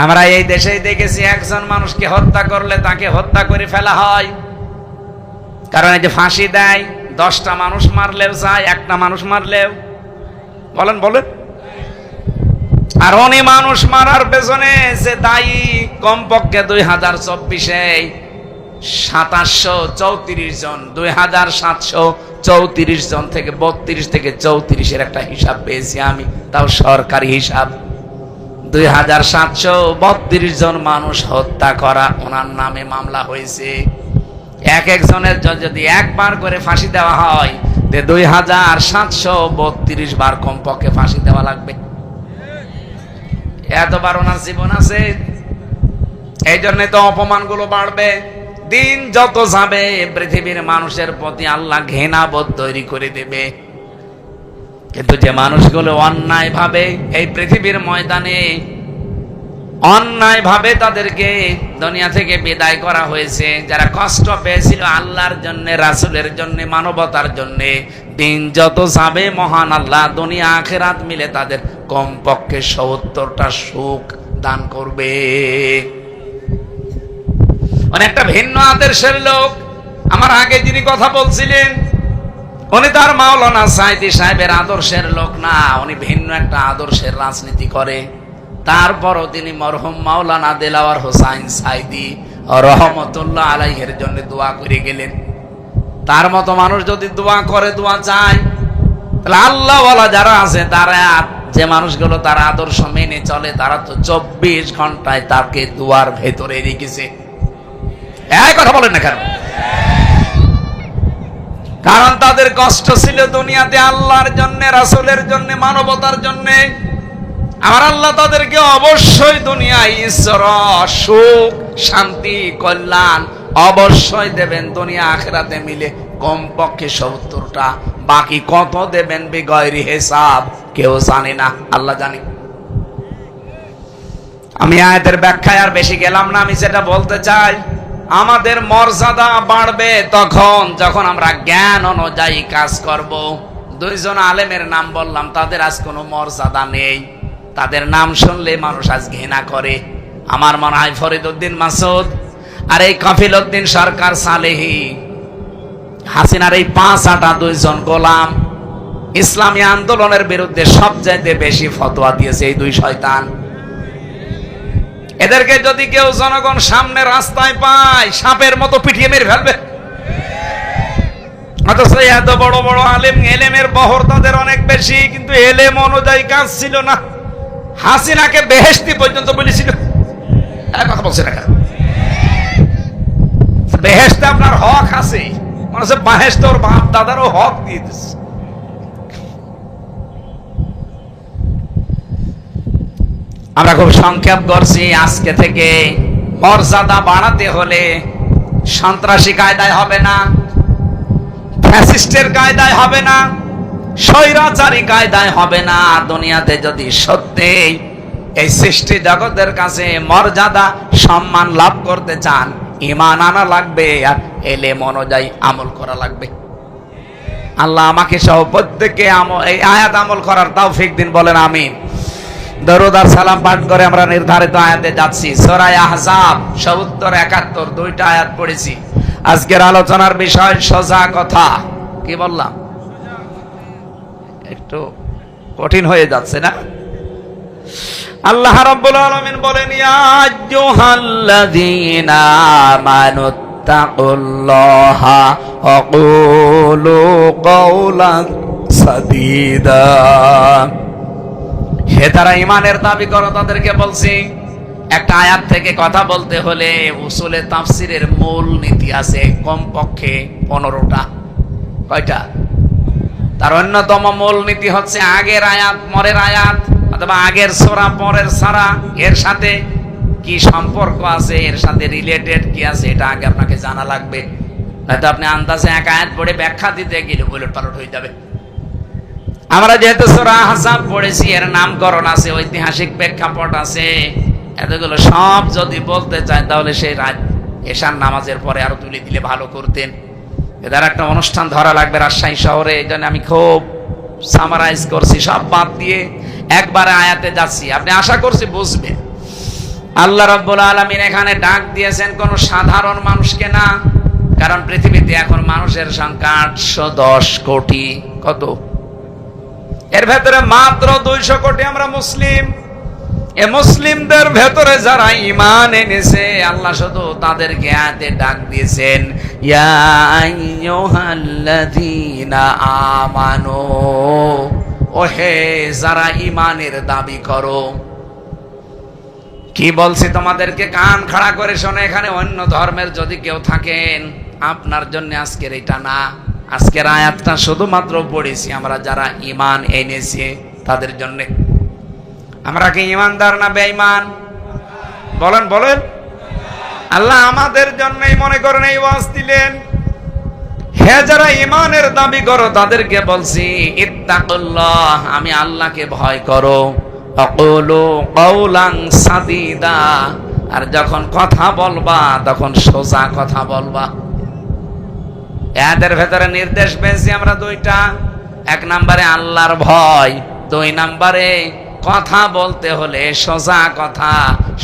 আমরা এই দেশেই দেখেছি একজন মানুষকে হত্যা করলে তাকে হত্যা করে ফেলা হয়, কারণ এই যে ফাঁসি দেয়, 10টা মানুষ মারলেও যায়, একটা মানুষ মারলেও। বলেন বলেন। আর উনি মানুষ মারার পেছনে যে দায়ী, কমপক্ষে 2024-এ 2734 জন, 2734 জন থেকে 32 থেকে 34-এর একটা হিসাব পেয়েছি আমি, তাও সরকারি হিসাব। 2732 জন মানুষ হত্যা করা ওনার নামে মামলা হয়েছে। এক একজনের যদি একবার করে ফাঁসি দেওয়া হয়, 2732 বার কমপক্ষে ফাঁসি দেওয়া লাগবে। এতবার ওনার জীবন আছে, এই জন্য তো অপমানগুলো বাড়বে। দিন যত যাবে পৃথিবীর মানুষের প্রতি আল্লাহ ঘৃণাবোধ তৈরি করে দেবে। কিন্তু যে মানুষগুলো অন্যায় ভাবে এই পৃথিবীর ময়দানে অন্যায় ভাবে তাদেরকে দুনিয়া থেকে বিদায় করা হয়েছে, যারা কষ্ট পেয়েছিল আল্লাহর জন্য, রাসূলের জন্য, মানবতার জন্য, দিন যত যাবে মহান আল্লাহ দুনিয়া আখিরাত মিলে তাদের কমপক্ষে 70টা সুখ দান করবে। অনেকটা ভিন্ন আদর্শের লোক আমার আগে যিনি কথা বলছিলেন, উনি তার মাওলানা সাইদি সাহেবের আদর্শের লোক না, উনি ভিন্ন একটা আদর্শের রাজনীতি করে। তারপরও তিনি মরহুম মাওলানা দেলাওয়ার হোসাইন সাইদি রহমতুল্লাহ আলাইহির জন্য দোয়া করে গেলেন। তার মতো মানুষ যদি দোয়া করে, দোয়া চায়, তাহলে আল্লাহওয়ালা যারা আছে তারা যে মানুষগুলো তার আদর্শ মেনে চলে তারা তো 24 ঘন্টায় তাকে দুয়ার ভেতরে রেখেছে। এই কথা বলেন না কেন? কারণ তাদের কষ্ট ছিল দুনিয়াতে আল্লাহর জন্য, রাসূলের জন্য, মানবতার জন্য। আমার আল্লাহ তাদেরকে অবশ্যই দুনিয়ায় ঈশ্বর সুখ, শান্তি, কল্যাণ অবশ্যই দেবেন দুনিয়া আখিরাতে মিলে কমপক্ষে 70টা। বাকি কত দেবেন বিগয়রি হিসাব কেউ জানে না, আল্লাহ জানে। আমি আয়াতের ব্যাখ্যায় আর বেশি গেলাম না। আমি যেটা বলতে চাই, আমাদের মর্যাদা বাড়বে তখন যখন আমরা জ্ঞান অনুযায়ী কাজ করব। দুইজন আলেমের নাম বললাম, তাদের আজ কোনো মর্যাদা নেই। তাদের নাম শুনলে মানুষ আজ ঘৃণা করে। আমার মনে হয় ফরিদউদ্দিন মাসুদ আর এই কফিলউদ্দিন সরকার সালেহী, হাসিনার এই 5-8 দুইজন গোলাম ইসলামী আন্দোলনের বিরুদ্ধে সবচাইতে বেশি ফতোয়া দিয়েছে এই দুই শয়তান। এদেরকে যদি কেউ জনগণ সামনে রাস্তায় পায়, সাপের মতো পিটিয়ে মেরে ফেলবে। অথচ এত বড় বড় আলেম, এলেমের বহর তাদের অনেক বেশি, কিন্তু এলেম অনুযায়ী কাজ ছিল না। হাসিনাকে বেহেশতি পর্যন্ত বলেছিল। কথা বলছে না, বেহেশতে আপনার হক আছে, মনে হচ্ছে বেহেশতে ওর বাপ দাদারও হক দিয়ে দিচ্ছে। আমরা খুব সংক্ষেপ করছি। আজকে থেকে মর্যাদা বাড়াতে হলে সন্ত্রাসী কায়দায় হবে না, ফ্যাসিস্টের কায়দায় হবে না, স্বৈরাচারী কায়দায় হবে না। দুনিয়াতে যদি সত্যি এই সৃষ্টি জগতের কাছে মর্যাদা সম্মান লাভ করতে চান, ঈমান আনা লাগবে আর এলেম অনুযায়ী আমল করা লাগবে। আল্লাহ আমাকে সহ প্রত্যেককে এই আয়াত আমল করার তৌফিক দিন, বলেন আমিন। দরুদ আর সালাম পাঠ করে আমরা নির্ধারিত আয়াতে যাচ্ছি। সূরা আহজাব 70-71 দুইটা আয়াত পড়েছি। আজকের আলোচনার বিষয় সোজা কথা। কি বললাম? একটু কঠিন হয়ে যাচ্ছে না? আল্লাহ রাব্বুল আলামিন বলেন, ইয়া আইয়ুহাল্লাযীনা আমানুত্তাকুল্লাহা ওয়া কুলু কাওলান সাদীদা। হে তারা ঈমানের দাবি করো, তাদেরকে বলছি একটা আয়াত থেকে কথা বলতে হলে উসুলে তাফসীরের মূল নীতি আছে কমপক্ষে 15টা। কয়টা? তার অন্যতম মূল নীতি হচ্ছে আগের আয়াত পরের আয়াত, অথবা আগের সূরা পরের সূরা, এর সাথে কি সম্পর্ক আছে, এর সাথে রিলেটেড কি আছে, এটা আগে আপনাকে জানা লাগবে। নয়তো আপনি আন্দাজে এক আয়াত পড়ে ব্যাখ্যা দিতে গেলে উলটপালট হয়ে যাবে। আমরা যেহেতু সূরা আহজাব পড়েছি, এর নামকরণ আছে, ঐতিহাসিক প্রেক্ষাপট আছে, এতগুলো সব যদি বলতে চায় তাহলে সেই রাত এশার নামাজের পরে আরো তুলে দিলে ভালো করতেন। এদের একটা অনুষ্ঠান ধরা লাগবে রাজশাহী শহরে, এই জন্য আমি খুব সামারাইজ করছি, সব বাদ দিয়ে একবারে আয়াতে যাচ্ছি। আপনি আশা করছি বুঝবেন। আল্লাহ রাব্বুল আলামিন এখানে ডাক দিয়েছেন কোন সাধারণ মানুষকে না, কারণ পৃথিবীতে এখন মানুষের সংখ্যা 810 কোটি। কত? এর ভেতরে মাত্র 200 কোটি আমরা মুসলিম। এ মুসলিমদের ভেতরে যারা ঈমান এনেছে, আল্লাহ শুধু তাদেরকে আয়াতে ডাক দিয়েছেন, ইয়া আইয়ুহাল্লাযীনা আমানু, ওহে যারা ঈমানের দাবি করো। কি বলছি তোমাদেরকে কান খাড়া করে শোনো। এখানে অন্য ধর্মের যদি কেউ থাকেন, আপনার জন্য আজকের এটা না। আজকের আয়াতটা শুধুমাত্র পড়েছি আমরা যারা ঈমান এনেছি তাদের জন্য। আমরা কি ঈমানদার না বেঈমান? বলেন বলেন। আল্লাহ আমাদের জন্যই মনে করেন এই ওয়াজ দিলেন। হে যারা ঈমানের দাবি করো তাদেরকে বলছি, ইত্তাকুল্লাহ, আমি আল্লাহকে ভয় করো। আকুলু কাওলান সাদীদা, আর যখন কথা বলবা তখন সোজা কথা বলবা। এদের ভেতরে নির্দেশ পেয়েছি আমরা দুইটা। 1 নম্বরে আল্লাহর ভয়, 2 নম্বরে কথা বলতে হলে সোজা কথা,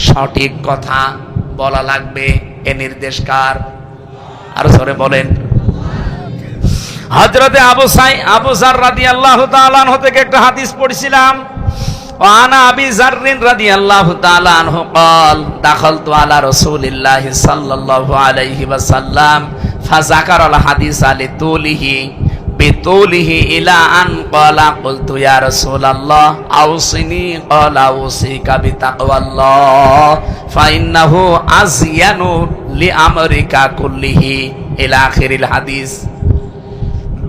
সঠিক কথা বলা লাগবে। এ নির্দেশ কার? আর জোরে বলেন। হযরতে আবু যার রাদিয়াল্লাহু তাআলা আনহু থেকে একটা হাদিস পড়ছিলাম। ওয়ানা আবি যাররিন রাদিয়াল্লাহু তাআলা আনহু قال دخلت على رسول الله صلى الله عليه وسلم فذكر الحديث لطوله বিতুলিহি ইলা আন ক্বালা কুলতু ইয়া রাসূলুল্লাহ আউসিনি ক্বালা আউসিকা বিতাকওয়াল্লাহ ফাইন্নাহু আযয়ানু লিআমরিকা কুল্লিহি ইলা আখিরিল হাদিস।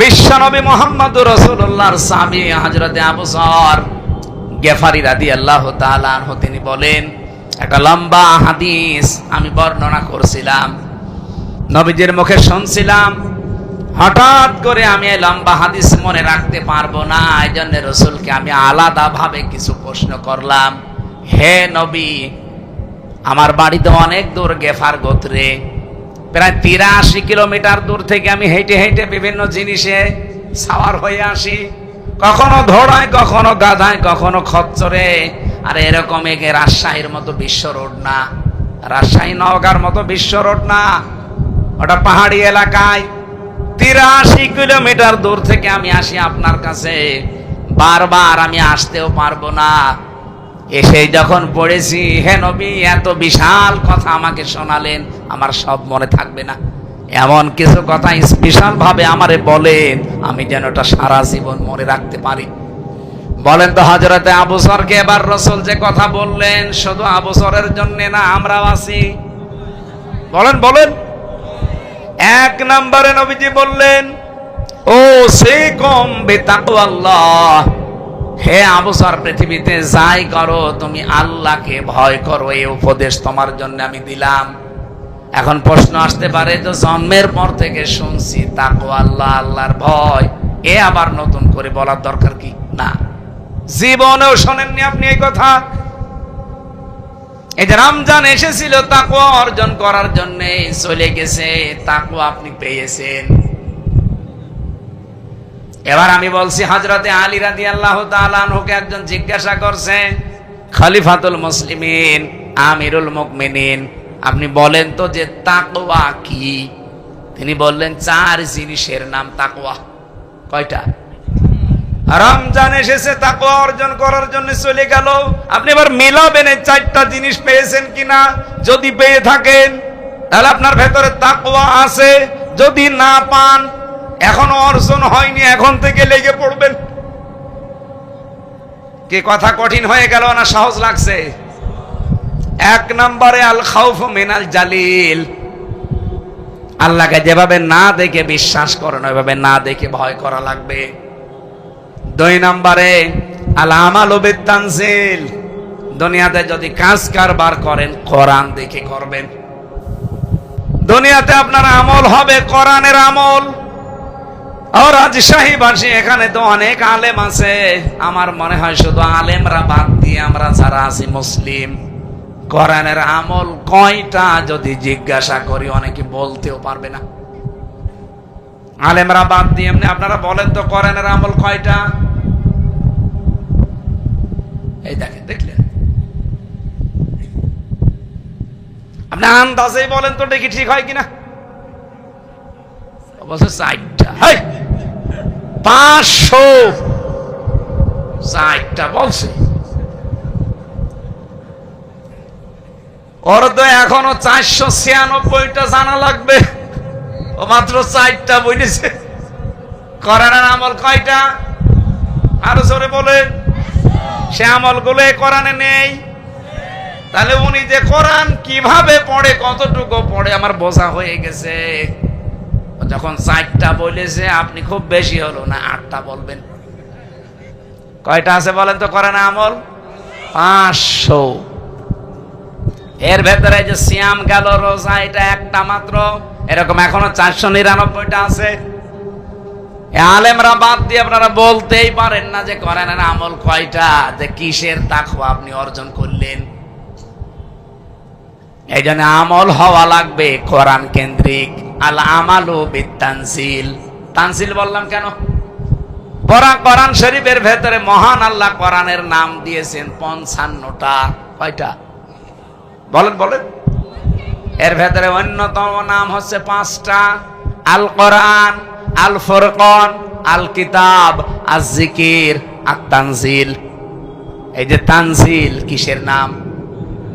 বিশ্বনবী মুহাম্মদুর রাসূলুল্লাহর সাহাবী হযরত আবু যর গিফারী রাদিয়াল্লাহু তাআলা আনহু তিনি বলেন, একটা লম্বা হাদিস আমি বর্ণনা করছিলাম, নবীজির মুখে শুনছিলাম। হঠাৎ করে আমি এই লম্বা হাদিস মনে রাখতে পারবো না, এই জন্য রাসূলকে আমি আলাদা ভাবে কিছু প্রশ্ন করলাম। হে নবী, আমার বাড়ি তো অনেক দূর গেফার গোত্রে, প্রায় 83 কিলোমিটার দূর থেকে আমি হেঁটে হেঁটে বিভিন্ন জিনিসে সাওয়ার হয়ে আসি, কখনো ঘোড়ায়, কখনো গাধায়, কখনো খচ্চরে। আর এরকম একে রাজশাহীর মতো বিশ্ব রোড না, রাজশাহী নওগাঁর মতো বিশ্ব রোড না, ওটা পাহাড়ি এলাকায়। 83 কিলোমিটার দূর থেকে আমি আসি আপনার কাছে, বারবার আমি আসতেও পারবো না। এসে যখন পড়েছি, হে নবী এত বিশাল কথা আমাকে শোনালেন, আমার সব মনে থাকবে না, এমন কিছু কথা স্পেশাল ভাবে আমারে বলেন, আমি যেন ওটা সারা জীবন মনে রাখতে পারি। বলেন তো হযরতে আবু যরকে এবার রাসূল যে কথা বললেন, শুধু আবু যরের জন্য না, আমরাও আছি। বলেন বলেন। এক নম্বরে নবীজি বললেন, ও সিকুম বিতাকওয়াল্লাহ, হে আবু যর পৃথিবীতে যাই করো তুমি আল্লাহকে ভয় করো, এই উপদেশ তোমার জন্য আমি দিলাম। এখন প্রশ্ন আসতে পারে, তো জন্মের পর থেকে শুনছি তাকওয়া আল্লাহ, আল্লাহর ভয়, এ আবার নতুন করে বলার দরকার কি? না, জীবনেও শোনেননি আপনি এই কথা। এই যে রমজান এসেছিল তাকওয়া অর্জন করার জন্য, চলে গেছে, তাকওয়া আপনি পেয়েছেন। এবার আমি বলছি, হযরতে আলী রাদিয়াল্লাহু তাআলা আনহুকে একজন জিজ্ঞাসা করছে, খলিফাতুল মুসলিমিন, আমিরুল মুমিনিন, আপনি বলেন তো যে তাকওয়া কি? তিনি বললেন, 4 জিনিসের নাম তাকওয়া। কয়টা? রমজান এসেছে তাকওয়া অর্জন করার জন্য চলে গেল, আপনি এবার মিলাবেন এই 4টা জিনিস পেয়েছেন কিনা। যদি পেয়ে থাকেন তাহলে আপনার ভেতরে তাকওয়া আছে, যদি না পান, এখনো অর্জন হয়নি, এখন থেকে লেগে পড়বেন। কি কথা কঠিন হয়ে গেল না সহজ লাগছে? 1 নম্বরে আল খাউফু মিনাল জালিল, আল্লাহকে যেভাবে না দেখে বিশ্বাস করেন ওইভাবে না দেখে ভয় করা লাগবে। 2 নম্বরে আল আমালু বিত-তানজিল, দুনিয়াতে যদি কাজ কারবার করেন কোরআন দেখে করবেন। দুনিয়াতে আপনার আমল হবে কোরআনের আমল। আর রাজশাহীবাসী এখানে তো অনেক আলেম আছে, আমার মনে হয় শুধু আলেমরা বাদ দিয়ে আমরা যারা আছি মুসলিম, কোরআনের আমল কয়টা যদি জিজ্ঞাসা করি অনেকে বলতেও পারবে না। আলেমরা বাদ দিয়ে এমনি আপনারা বলেন তো কোরআনের আমল কয়টা? এই দেখেন, দেখলেন? আপনি আন্দাজেই বলেন তো দেখি ঠিক হয় কিনা। বলছে 4টা। 500 4টা বলছে। ওর তো এখনো 496টা জানা লাগবে, ও মাত্র 4টা বলেছে। কোরআনের আমল কয়টা? আরো জোরে বলেন। সে আমলগুলো কোরআনে নেই। তাহলে উনি যে কোরআন কিভাবে পড়ে, কতটুকু পড়ে আমার বোঝা হয়ে গেছে। যখন 4টা বলেছে, আপনি খুব বেশি হলো না 8টা বলবেন। কয়টা আছে বলেন তো কোরআনে আমল? 500। এর ভেতরে যে সিয়াম গেল, রোজা, এটা একটা মাত্র, এরকম এখনো 499টা আছে। আলেমরা বাদ দিয়ে আপনারা বলতেই পারেন না যে কোরআনের আমল কয়টা, যে কিসের তাকওয়া আপনি অর্জন করলেন। এই জন্য আমল হওয়া লাগবে কোরআন কেন্দ্রিক। আল আমালু বিত-তানজিল, তানজিল বললাম কেন? কোরআন শরীফের ভেতরে মহান আল্লাহ কোরআনের নাম দিয়েছেন 55টা। কয়টা বলেন বলেন? এর ভেতরে অন্যতম নাম হচ্ছে 5টা। আল কোরআন, আল ফুরকান, আল কিতাব, আজ জিকির, আত তানজিল। এই যে তানজিল কিসের নাম?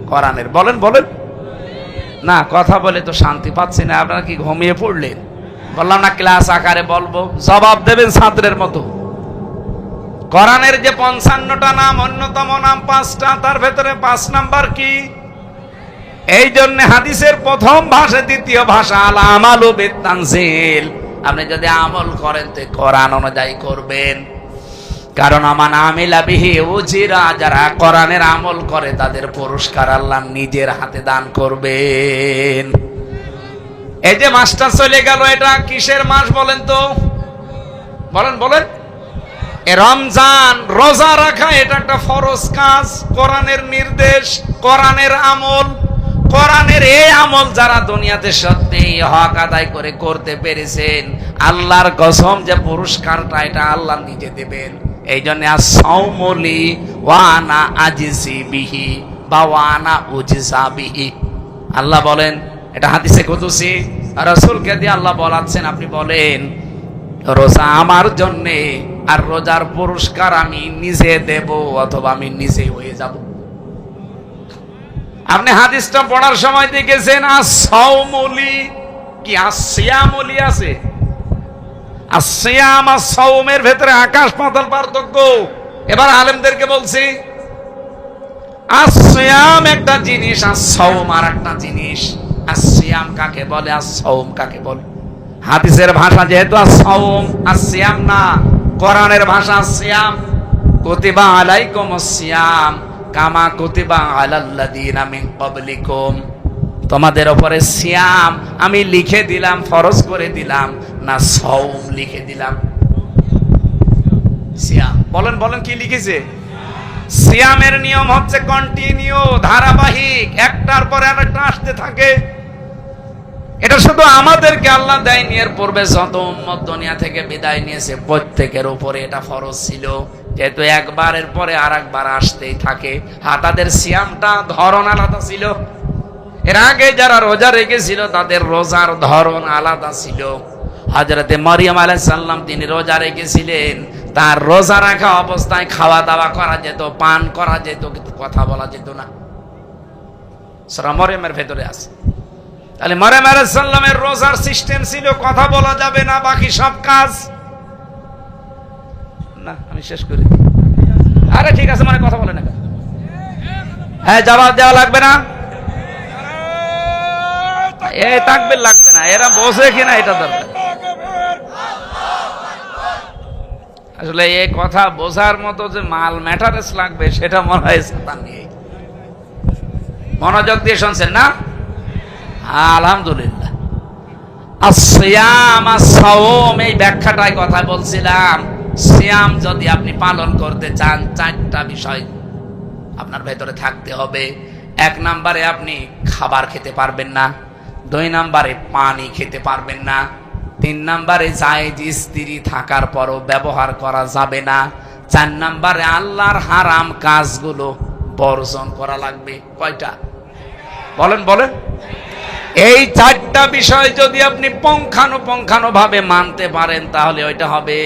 কোরআনের। বলেন বলেন। না, কথা বলে তো শান্তি পাচ্ছি না, আপনারা কি ঘুমিয়ে পড়লেন? বললাম না ক্লাস আকারে বলবো, জবাব দেবেন ছাত্রের মতো। কোরআনের যে 55টা নাম, অন্যতম নাম 5টা, তার ভেতরে 5 নাম্বার কি? এই জন্য হাদিসের প্রথম ভাষা, দ্বিতীয় ভাষা আল আমালু বিতানজিল। আপনি যদি আমল করেন তো কোরআন অনুযায়ী করবেন, কারণ আমান আমিলা বিহি উজিরা, যারা কোরআনের আমল করে তাদের পুরস্কার আল্লাহ নিজের হাতে দান করবেন। এই যে মাসটা চলে গেল, এটা কিসের মাস বলেন তো? বলেন বলেন। রমজান। রোজা রাখা এটা একটা ফরজ কাজ, কোরআনের নির্দেশ, কোরআনের আমল। কোরআনের এই আমল যারা দুনিয়াতে সত্যি হক আদায় করে করতে পেরেছেন, আল্লাহর কসম যে পুরস্কারটা এটা আল্লাহ নিজে দেবেন। এই জন্য আস-সাওমুলি ওয়ানা আজিসি বিহি বা ওয়ানা উজিসা বিহি। আল্লাহ বলেন, এটা হাদিসে কুদসি, রাসূলকে দিয়ে আল্লাহ বলাচ্ছেন, আপনি বলেন রোজা আমার জন্যে, আর রোজার পুরস্কার আমি নিজে দেব অথবা আমি নিজে হয়ে যাব। আপনি হাদিসটা পড়ার সময় দেখেছেন আস-সাওমুলি কি আস-সিয়ামুলি আছে? আস-সিয়াম আর সাওমের ভেতরে আকাশ পাতাল পার্থক্য। এবার আলেমদেরকে বলছি, আস-সিয়াম একটা জিনিস, আস-সাওম আর একটা জিনিস। আস-সিয়াম কাকে বলে, আস-সাওম কাকে বলে? হাদিসের ভাষা যেহেতু আস-সাওম, আস-সিয়াম না। কোরআনের ভাষা আস-সিয়াম। কুতিবা আলাইকুমুস সিয়াম কামা কুতিবা আলাল্লাযীনা মিন ক্বাবলিকুম। তোমাদের উপরে সিয়াম আমি লিখে দিলাম, ফরজ করে দিলাম, না সাওম লিখে দিলাম? সিয়াম। বলেন বলেন, কি লিখেছে? সিয়ামের নিয়ম হচ্ছে কন্টিনিউ, ধারাবাহিক, একটার পরে আরেকটা আসতে থাকে। এটা শুধু আমাদেরকে আল্লাহ দেয়নি, এর পূর্বে যত উম্মত দুনিয়া থেকে বিদায় নিয়েছে প্রত্যেকের উপরে এটা ফরজ ছিল, যেহেতু একবারের পরে আরেকবার আসতেই থাকে। তাদের সিয়ামটা ধরন আলাদা ছিল। এর আগে যারা রোজা রেখেছিল তাদের রোজার ধরন আলাদা ছিল। হযরতে মারিয়াম আলাইহিস সালাম তিনি রোজা রেখেছিলেন, তার রোজা রাখা অবস্থায় খাওয়া দাওয়া করা যেত, পান করা যেত, কিন্তু কথা বলা যেত না। সূরা মারিয়ামের ভেতরে আছে। তাহলে মারিয়াম আলাইহিস সালামের রোজার সিস্টেম ছিল কথা বলা যাবে না, বাকি সব কাজ না। আমি শেষ করি। আরে ঠিক আছে, মানে কথা বলে না। হ্যাঁ, জবাব দেওয়া লাগবে না, এই তাকবীর লাগবে না, এরা বোঝে কিনা এটা দরকার। আসলে এই কথা বোঝার মতো যে মাল ম্যাটারেস লাগবে সেটা মনে হয় সাতান নিয়ে। মনোযোগ দিয়ে শুনছেন না? আলহামদুলিল্লাহ। as-siyam as-sawm, এই ব্যাখ্যাটাই কথা বলছিলাম। সিয়াম যদি আপনি পালন করতে চান, 4টা বিষয় আপনার ভেতরে থাকতে হবে। 1 নম্বরে আপনি খাবার খেতে পারবেন না, 2 নম্বরে পানি খেতে পারবেন না, 3 নম্বরে জায়েজ স্ত্রী থাকার পরও ব্যবহার করা যাবে না, 4 নম্বরে আল্লাহর হারাম কাজগুলো বর্জন করা লাগবে। কয়টা? বলেন বলেন। এই 4টা বিষয় যদি আপনি পুঙ্খানুপুঙ্খানুভাবে মানতে পারেন, তাহলে ওইটা হবে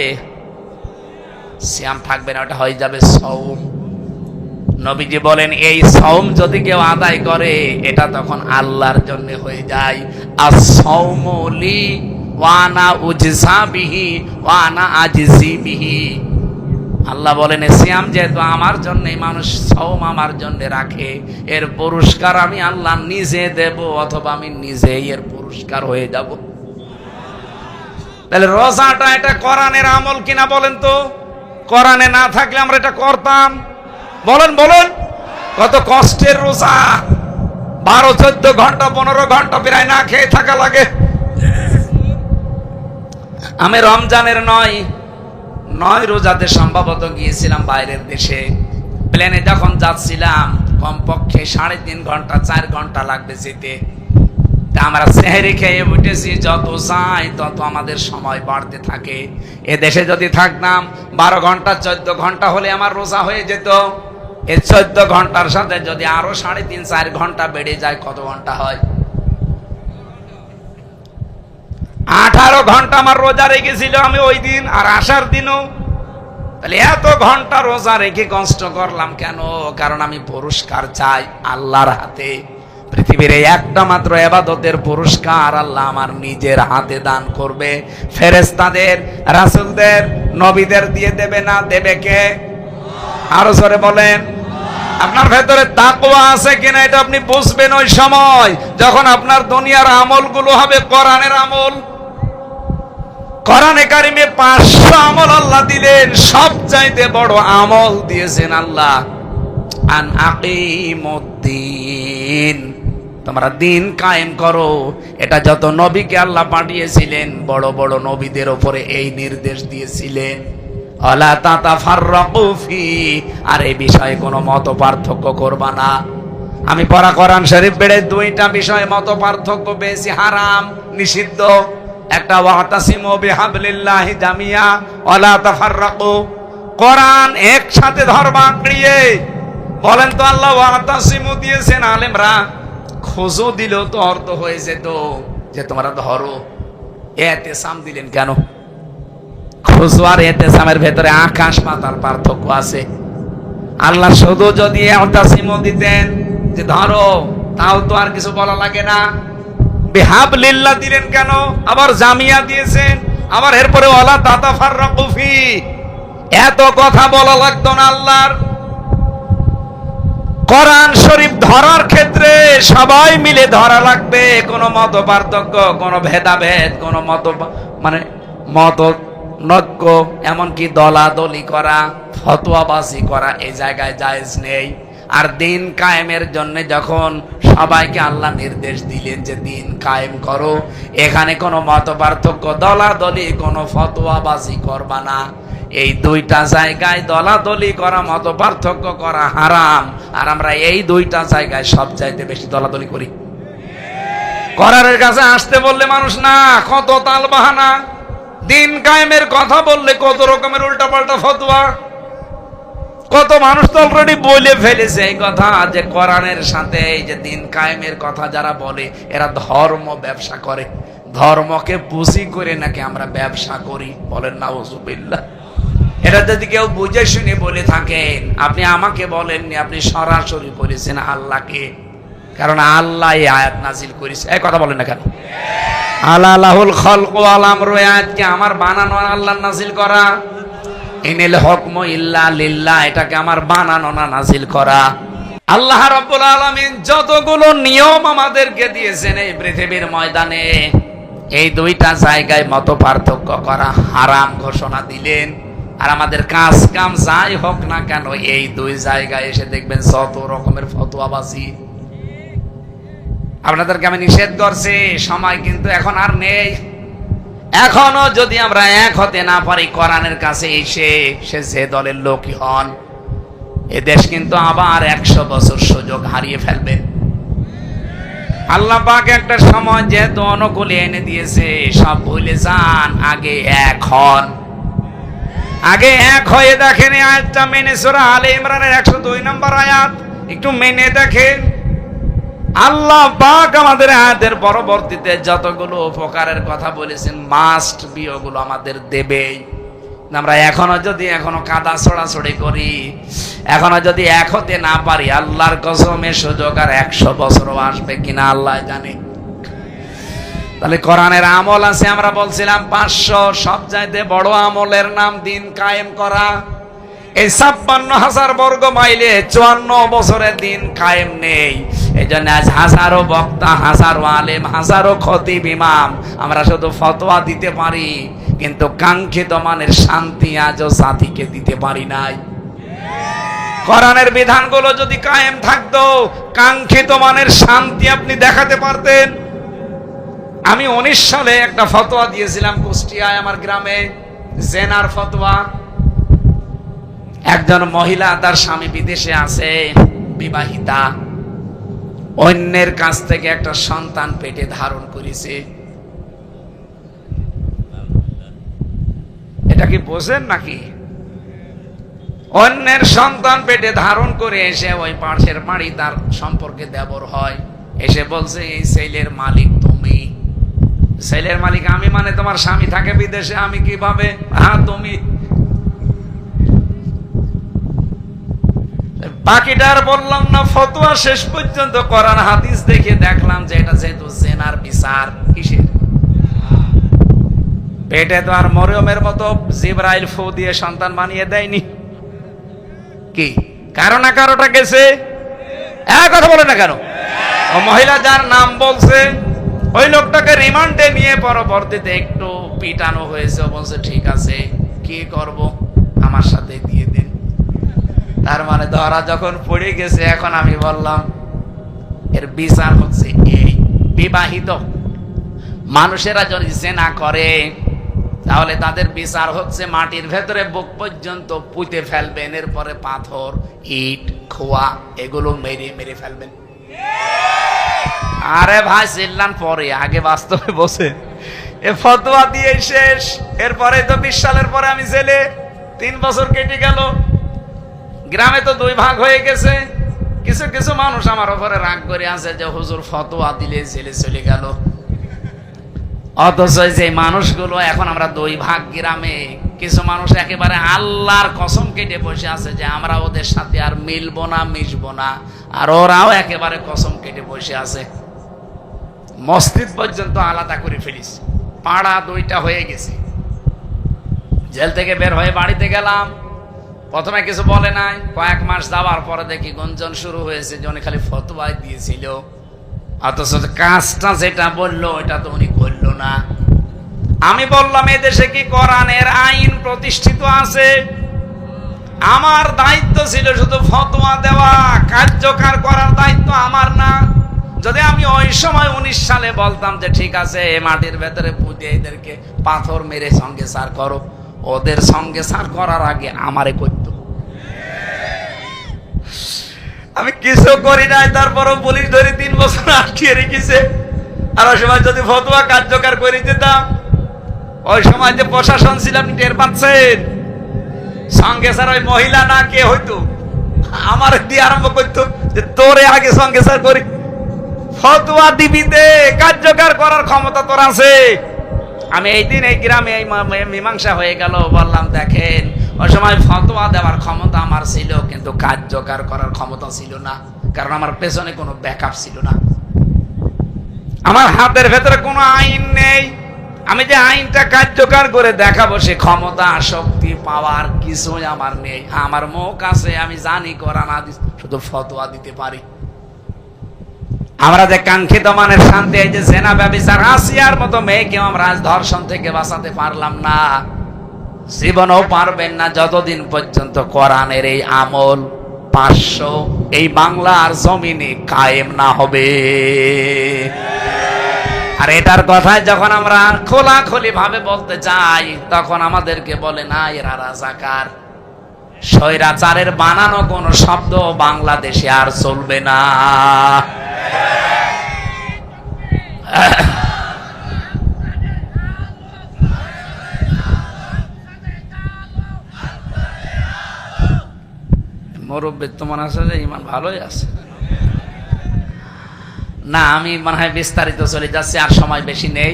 সিয়াম, থাকবে না, ওটা হয়ে যাবে সাওম। নবীজি বলেন, এই সাওম যদি কেউ আদায় করে এটা তখন আল্লাহর জন্য হয়ে যায়। আস-সাওমু লি ওয়া আনা উজসা বিহি ওয়া আনা আজিজি বিহি। আল্লাহ বলেন, সিয়াম যেহেতু আমার জন্য, মানুষ সাওম আমার জন্য রাখে, এর পুরস্কার আমি আল্লাহ নিজে দেব অথবা আমি নিজেই এর পুরস্কার হয়ে যাব। তাহলে রোজাটা এটা কোরআনের আমল কিনা বলেন তো? কোরআনে না থাকলে আমরা এটা করতাম? বলেন বলেন। কত কষ্টের রোজা, 12-14 ঘন্টা 15 ঘন্টা প্রায় না খেয়ে থাকা লাগে। আমি রমজানের নয় রোজাতে সম্ভবত গিয়েছিলাম বাইরের দেশে। প্লেনে যখন যাচ্ছিলাম কমপক্ষে 3.5 ঘন্টা 4 ঘন্টা লাগবে যেতে। আমরা সেহরি খেয়ে উঠেছি, যত যাই তত আমাদের সময় বাড়তে থাকে। এ দেশে যদি থাকতাম 12 ঘন্টা 14 ঘন্টা হলে আমার রোজা হয়ে যেত। এই 14 ঘন্টার সাথে যদি আরো 3.5-4 ঘন্টা বেড়ে যায়, কত ঘন্টা হয়? 18 ঘন্টা আমার রোজা রেখেছিল আমি ওই দিন, আর আসার দিনও। তাহলে এত ঘন্টা রোজা রেখে কষ্ট করলাম কেন? কারণ আমি পুরস্কার চাই আল্লাহর হাতে। পৃথিবীর এই একটা মাত্র ইবাদতের পুরস্কার আল্লাহ আমার নিজের হাতে দান করবে। ফেরেশতাদের, রাসূলদের, নবীদের দিয়ে দেবে না, দেবে কে? আরো জোরে বলেন। আপনার ভেতরে তাকওয়া আছে কিনা এটা আপনি বুঝবেন ওই সময় যখন আপনার দুনিয়ার আমলগুলো হবে কোরআনের আমল। কোরআনে কারিমে 500 আমল আল্লাহ দিলেন, সবচাইতে বড় আমল দিয়েছেন আল্লাহ, আন আকিমুদ্দিন, তোমরা দিন কায়েম করো। এটা যত নবীকে আল্লাহ পাঠিয়েছিলেন, বড় বড় নবীদের উপরে এই নির্দেশ দিয়েছিলেন, আলা তাতাফাররাকু ফি, আর এই বিষয়ে কোনো মত পার্থক্য করবা না। আমি পড়া কোরআন শরীফ বেড়ে দুইটা বিষয়ে মত পার্থক্য পেয়েছি, হারাম, নিষিদ্ধ। একটা ওয়াতাসিমু বিহাবলিল্লাহি জামিয়া ওয়ালা তাফাররাকু, কোরআন একসাথে ধরবা আঁকড়িয়ে। বলেন তো আল্লাহ ওয়াতাসিমু দিয়েছেন, আলেমরা খোঁজো দিলেও তো অর্থ হয়ে যেত যে তোমরা ধরো। এতেসাম দিলেন কেন? খোঁজো আর এতেসামের ভেতরে আকাশ পাতাল পার্থক্য আছে। আল্লাহ শুধু যদি ওয়াতাসিমু দিতেন যে ধরো, তাও তো আর কিছু বলা লাগে না। বিহাবলিল্লাহ দিলেন কেন? আবার জামিয়া দিয়েছেন, আবার এরপরে ওয়ালা তাতাফাররাকু ফি, এত কথা বলা লাগতো না আল্লাহর। কোরআন শরীফ ধরার ক্ষেত্রে সবাই মিলে ধরা লাগবে, কোনো মত পার্থক্য, কোনো ভেদাভেদ, কোনো মত মতনৈক্য, এমনকি দলাদলি করা, ফতোয়াবাজি করা এই জায়গায় জায়েজ নেই। আর দিন কায়েমের জন্য যখন সবাইকে আল্লাহ নির্দেশ দিলেন যে দিন কায়েম করো, এখানে কোনো মত পার্থক্য, দলাদলি, কোনো ফতোয়াবাজি করবা না। এই দুইটা জায়গায় দলাদলি করা, মত পার্থক্য করা হারাম। আর আমরা এই দুইটা জায়গায় সবচাইতে বেশি দলাদলি করি। করারের কাছে আসতে বললে মানুষ না, কত তাল বাহানা। দিন কায়েমের কথা বললে কত রকমের উল্টাপাল্টা ফতোয়া। কত মানুষ তো অলরেডি বলে ফেলেছে এই কথা যে কোরআনের সাথে এই যে দিন কায়েমের কথা যারা বলে এরা ধর্ম ব্যবসা করে, ধর্মকে পুঁজি করে নাকি আমরা ব্যবসা করি। বলেন নাউজুবিল্লাহ। এটা যদি কেউ বুঝে শুনে বলে থাকেন, আপনি আমাকে বলেননি, আপনি সরাসরি বলেছেন আল্লাহকে। কারণ আল্লাহ এই আয়াত নাজিল করেছে। এই কথা বলেন না কেন? আলাহুল খালকু ওয়াল আমরু, আয়াতকে আমার বানানো, আল্লাহ নাজিল করা। ইনিল হুকমু ইল্লা লিল্লাহ, এটাকে আমার বানানো না নাজিল করা। আল্লাহ রাব্বুল আলামিন যতগুলো নিয়ম আমাদেরকে দিয়েছেন এই পৃথিবীর ময়দানে, এই দুইটা জায়গায় মত পার্থক্য করা হারাম ঘোষণা দিলেন। আর আমাদের কাজ কাম যাই হোক না কেন, এই দুই জায়গায় এসে দেখবেন যত রকমের ফতোয়াবাজি। আপনাদেরকে আমি নিষেধ করছি, সময় কিন্তু এখন আর নেই। এখনো যদি আমরা এক হতে না পারি কোরআনের কাছে এসে, সে যে দলের লোকই হন, এ দেশ কিন্তু আবার 100 বছর সুযোগ হারিয়ে ফেলবেন। আল্লাহ পাক একটা সময় যেহেতু অনুকূলে এনে দিয়েছে, সব ভুলে যান, আগে এক হন। আগে এক হয়ে দেখেন এই আয়াতটা মেনে, সূরা আলে ইমরানের 102 নম্বর আয়াত একটু মেনে দেখেন। আল্লাহ পাক আমাদের আয়াতের পরবর্তীতে যতগুলো উপকারের কথা বলেছেন, মাস্ট বি ওগুলো আমাদের দেবেই। আমরা এখনো কাদা ছড়াছড়ি করি, এখনো যদি এক হতে না পারি, আল্লাহর কসমে সুযোগ আর 100 বছরও আসবে কিনা আল্লাহ জানে। তাহলে কোরআনের আমল আছে, আমরা বলছিলাম 500, সবচাইতে বড় আমলের নাম দিন কায়েম করা। এই 56,000 বর্গ মাইলে 54 বছরের দিন কায়েম নেই। এই জন্য আজ হাজারো বক্তা, হাজারো আলেম, হাজারো খতিব ইমাম, আমরা শুধু ফতোয়া দিতে পারি, কিন্তু কাঙ্ক্ষিত মানের শান্তি আজও জাতিকে দিতে পারি নাই। কোরআনের বিধানগুলো যদি কায়েম থাকতো, কাঙ্ক্ষিত মানের শান্তি আপনি দেখাতে পারতেন। আমি 19 সালে একটা ফতোয়া দিয়েছিলাম কুষ্টিয়ায়, আমার গ্রামে, জেনার ফতোয়া। একজন মহিলা, তার স্বামী বিদেশে আছে, বিবাহিতা, অন্যের কাছ থেকে একটা সন্তান পেটে ধারণ করেছে। এটা কি বোঝেন নাকি? অন্যের সন্তান পেটে ধারণ করে এসে ওই পাশের বাড়ি তার সম্পর্কে দেবর হয়, এসে বলছে এই ছেলের মালিক তুমি। ছেলের মালিক আমি? মানে তোমার স্বামী থাকে বিদেশে, আমি কিভাবে? হ্যাঁ তুমি। বাকিটার বললাম না, ফতোয়া শেষ পর্যন্ত কোরআন হাদিস দেখে দেখলাম যে এটা যেহেতু জেনার বিচার, কিসের পেটে তো আর মরিয়মের মতো জিবরাইল ফু দিয়ে সন্তান বানিয়ে দেয়নি, কি কারো না কারোটা গেছে। কথা বলে না কেন? ও মহিলা যার নাম বলছে ওই লোকটাকে রিমান্ডে নিয়ে পরবর্তীতে একটু পিটানো হয়েছে। বলছে ঠিক আছে, কি করব, আমার সাথে দিয়ে দিন। তার মানে ধরা যখন পড়ে গেছে, এখন আমি বললাম এর বিচার হচ্ছে এই, বিবাহিত মানুষেরা যদি জেনা করে তাহলে তাদের বিচার হচ্ছে মাটির ভেতরে বুক পর্যন্ত পুঁতে ফেলবেন, এরপরে পাথর, ইট, খোয়া এগুলো মেরে মেরে ফেলবেন। আরে ভাই চিল্লান পরে, আগে বাস্তবে বসে এ ফতোয়া দিয়ে শেষ। এরপরে তো 20 সালের পরে আমি জেলে, 3 বছর কেটে গেল। গ্রামে তো 2 ভাগ হয়ে গেছে। কিছু কিছু মানুষ আমার উপরে রাগ করে আছে যে হুজুর ফতোয়া দিলে জেলে চলে গেল। অথচ যে মানুষগুলো এখন আমরা 2 ভাগ গ্রামে, কিছু মানুষ একেবারে আল্লাহর কসম কেটে বসে আছে যে আমরা ওদের সাথে আর মিলবো না, মিশবো না। আর ওরাও একেবারে কসম কেটে বসে আছে। মসজিদ পর্যন্ত আলাদা করে ফেলিস, পাড়া 2টা হয়ে গেছে। জেল থেকে বের হয়ে বাড়িতে গেলাম, প্রথমে কিছু বলে নাই, কয়েক মাস যাওয়ার পরে দেখি গুঞ্জন শুরু হয়েছে যে উনি খালি ফতোয়াই দিয়েছিল, অথচ কাজটা যেটা বললো এটা তো উনি করলো না। আমি বললাম এই দেশে কি কোরআনের আইন প্রতিষ্ঠিত আছে? আমার দায়িত্ব ছিল শুধু ফতোয়া দেওয়া, কার্যকর করার দায়িত্ব আমার না। যদি আমি ওই সময় 19 সালে বলতাম যে ঠিক আছে মাটির ভেতরে পুঁতে এদেরকে পাথর মেরে সঙ্গে সার করো, ওদের সঙ্গে সার করার আগে আমারে করতো। আমি কিছু করি নাই, তারপরও পুলিশ ধরে 3 বছর আটকিয়ে রেখেছে। আর ওই সময় যদি ফতোয়া কার্যকর করে দিতাম, ওই সময় যে প্রশাসন ছিল আপনি টের পাচ্ছেন, সঙ্গে স্যার ওই মহিলা না কে হইতো আমার দিয়ে আরম্ভ করতো যে তোরে আগে সঙ্গে স্যার করি। ফতোয়া দিবি দে, কার্যকর করার ক্ষমতা তোর আছে। আমি এই দিন এই গ্রামে এই মীমাংসা হয়ে গেল, বললাম দেখেন ওই সময় ফতোয়া দেওয়ার ক্ষমতা আমার ছিল, কিন্তু কার্যকর করার ক্ষমতা ছিল না, কারণ আমার পেছনে কোনো ব্যাকআপ ছিল না। আমার হাতের ভেতরে কোনো আইন নেই। আমি যে আইনটা কার্যকর করে দেখাবো সে ক্ষমতা, শক্তি, পাওয়ার কিছুই আমার নেই। আমার মুখ আছে, আমি জানি কোরআন হাদিস, শুধু ফতোয়া দিতে পারি। আমরা যে কাঙ্ক্ষিত মানের শান্তি, এই যে জেনা ব্যভিচার, আসিয়ার মতো মেয়েকেও আমরা আজ ধর্ষণ থেকে বাঁচাতে পারলাম না, জীবনেও পারবেন না যতদিন পর্যন্ত কোরআনের এই আমল 500 এই বাংলার জমিনে কায়েম না হবে। আর এটার কথায় যখন আমরা খোলাখুলি ভাবে বলতে চাই, তখন আমাদেরকে বলে না এরা রাজাকার। স্বৈরাচারের বানানো কোন শব্দ বাংলাদেশে আর চলবে না। মুরব্বী তো মনে আছে যে ইমান ভালোই আছে না। আমি মনে হয় বিস্তারিত চলে যাচ্ছি, আর সময় বেশি নেই।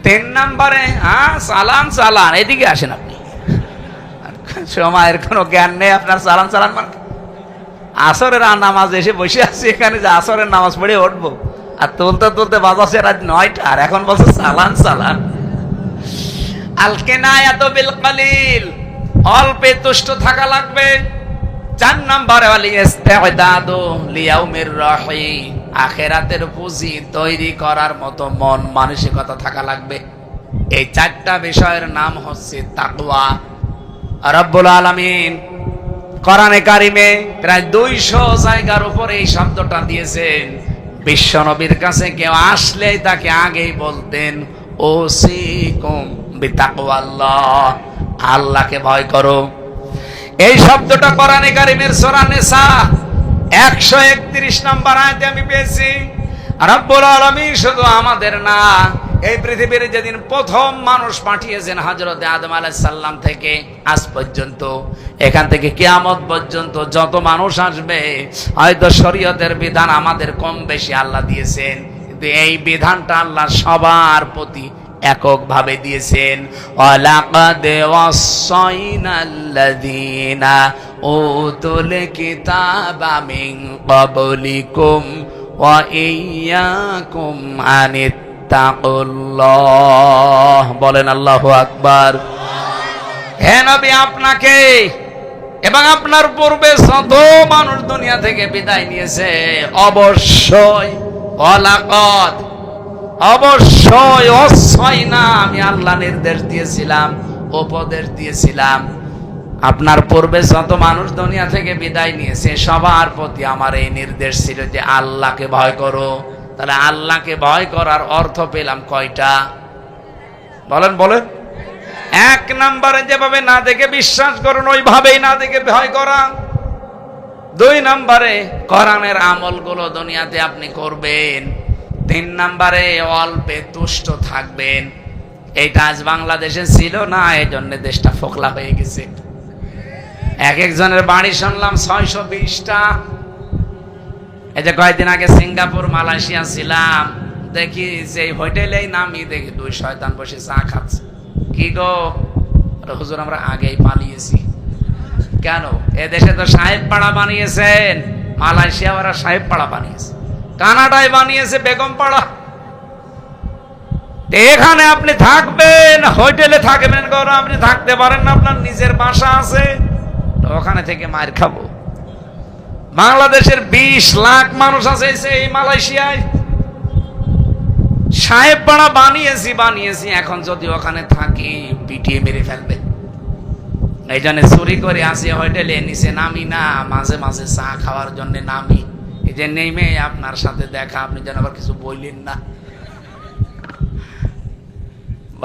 3 নম্বরে চালান চালান, এদিকে আসেন আপনি। সময়ের কোনো জ্ঞান নেই আপনার। চালান চালান মানে আসরের নামাজ এসে বসে আছি এখানে, যে আসরের নামাজ পড়ে উঠবো, আর তুলতে তুলতে বাজাচ্ছে রাত 9টা, আর এখন বলছে চালান চালান। আলকেনায়াতু বিল কালিল, অল্পে তুষ্ট থাকা লাগবে। 4 নম্বরে ইস্তিদাদু লিয়াউমির রাহি, আখিরাতের পুঁজি তৈরি করার মতো মন মানসিকতা থাকা লাগবে। এই 4টা বিষয়ের নাম হচ্ছে তাকওয়া। রব্বুল আলামিন কোরআনে কারিমে প্রায় 200 জায়গার উপরে এই শব্দটা দিয়েছেন। বিশ্ব নবীর কাছে কেউ আসলেই তাকে আগেই বলতেন ওসিকুম বিতাকওয়াল্লাহ, আল্লাহকে ভয় করো। এই শব্দটা কোরআনে কারিমের সূরা নিসা 131 নম্বর আয়াতে আমি পেয়েছি। রব্বুল আলামিন শুধু আমাদের না, এই পৃথিবীর যেদিন প্রথম মানুষ পাঠিয়েছেন হযরত আদম আলাইহিস সালাম থেকে আজ পর্যন্ত, এখান থেকে কিয়ামত পর্যন্ত যত মানুষ আসবে, হয়তো শরীয়তের বিধান আমাদের কম বেশি আল্লাহ দিয়েছেন, কিন্তু এই বিধানটা আল্লাহ সবার প্রতি এককভাবে দিয়েছেন। ওয়ালাকাদ ওয়াসাইনাল্লাযীনা উতুল কিতাবা মিন ক্বাবলিকুম ওয়া ইয়্যাকুম আনিত্তাকুল্লাহ। বলেন আল্লাহু আকবার। হে নবী, আপনাকে এবং আপনার পূর্বে শত মানুষ দুনিয়া থেকে বিদায় নিয়েছে, অবশ্যই ওয়ালাকাদ, অবশ্যই অবশ্যই না, আমি আল্লাহ নির্দেশ দিয়েছিলাম, উপদেশ দিয়েছিলাম। আপনার পূর্বে যত মানুষ দুনিয়া থেকে বিদায় নিয়েছে সবার প্রতি আমার এই নির্দেশ ছিল যে আল্লাহকে ভয় করো। তাহলে আল্লাহকে ভয় করার অর্থ পেলাম কয়টা? বলেন বলেন। এক নম্বরে যেভাবে না দেখে বিশ্বাস করুন, ওইভাবেই না দেখে ভয় করা। দুই নম্বরে কোরআনের আমলগুলো দুনিয়াতে আপনি করবেন। তিন নম্বরে অল্পে তুষ্ট থাকবেন। এইটা আজ বাংলাদেশে ছিল না, এই জন্য দেশটা ফোকলা হয়ে গেছে। এক একজনের বাড়ি শুনলাম 620টা। এই যে কয়েকদিন আগে সিঙ্গাপুর মালয়েশিয়া ছিলাম, দেখি যে হোটেলেই নামি দেখি 2 শয়তান বসে চা খাচ্ছে। কি গো হুজুর, আমরা আগেই পালিয়েছি। কেন? এদেশে তো সাহেব পাড়া বানিয়েছেন, মালয়েশিয়া ওরা সাহেব পাড়া বানিয়েছে, কানাডায় বানিয়েছে বেগম পাড়া। এখানে আপনি থাকবেন, হোটেলে থাকবেন, আপনি থাকতে পারেন না, আপনার নিজের বাসা আছে, ওখানে থেকে মার খাবো। বাংলাদেশের 20 লাখ মানুষ আছে এই মালয়েশিয়ায়, সাহেব পাড়া বানিয়েছি। এখন যদি ওখানে থাকি পিটিয়ে মেরে ফেলবে। এই জন্য চুরি করে আসি, হোটেলে নিচে নামি না, মাঝে মাঝে চা খাওয়ার জন্য নামি। এই যে নেমে আপনার সাথে দেখা, আপনি যেন আবার কিছু বললেন না।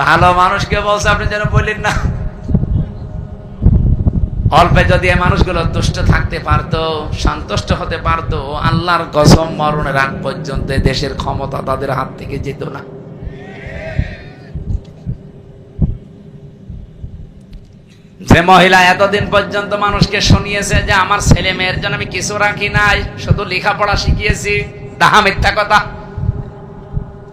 ভালো মানুষকে বলছে, আপনি যেন বললেন না। অল্পে যদি এই মানুষগুলো তুষ্ট থাকতে পারতো, সন্তুষ্ট হতে পারতো, আল্লাহর কসম মরণের আগ পর্যন্ত দেশের ক্ষমতা তাদের হাত থেকে যেত না। যে মহিলা এতদিন পর্যন্ত মানুষকে শুনিয়েছে যে আমার ছেলে মেয়ের জন্য আমি কিছু রাখি নাই, শুধু লেখাপড়া শিখিয়েছি, তাহা মিথ্যা কথা।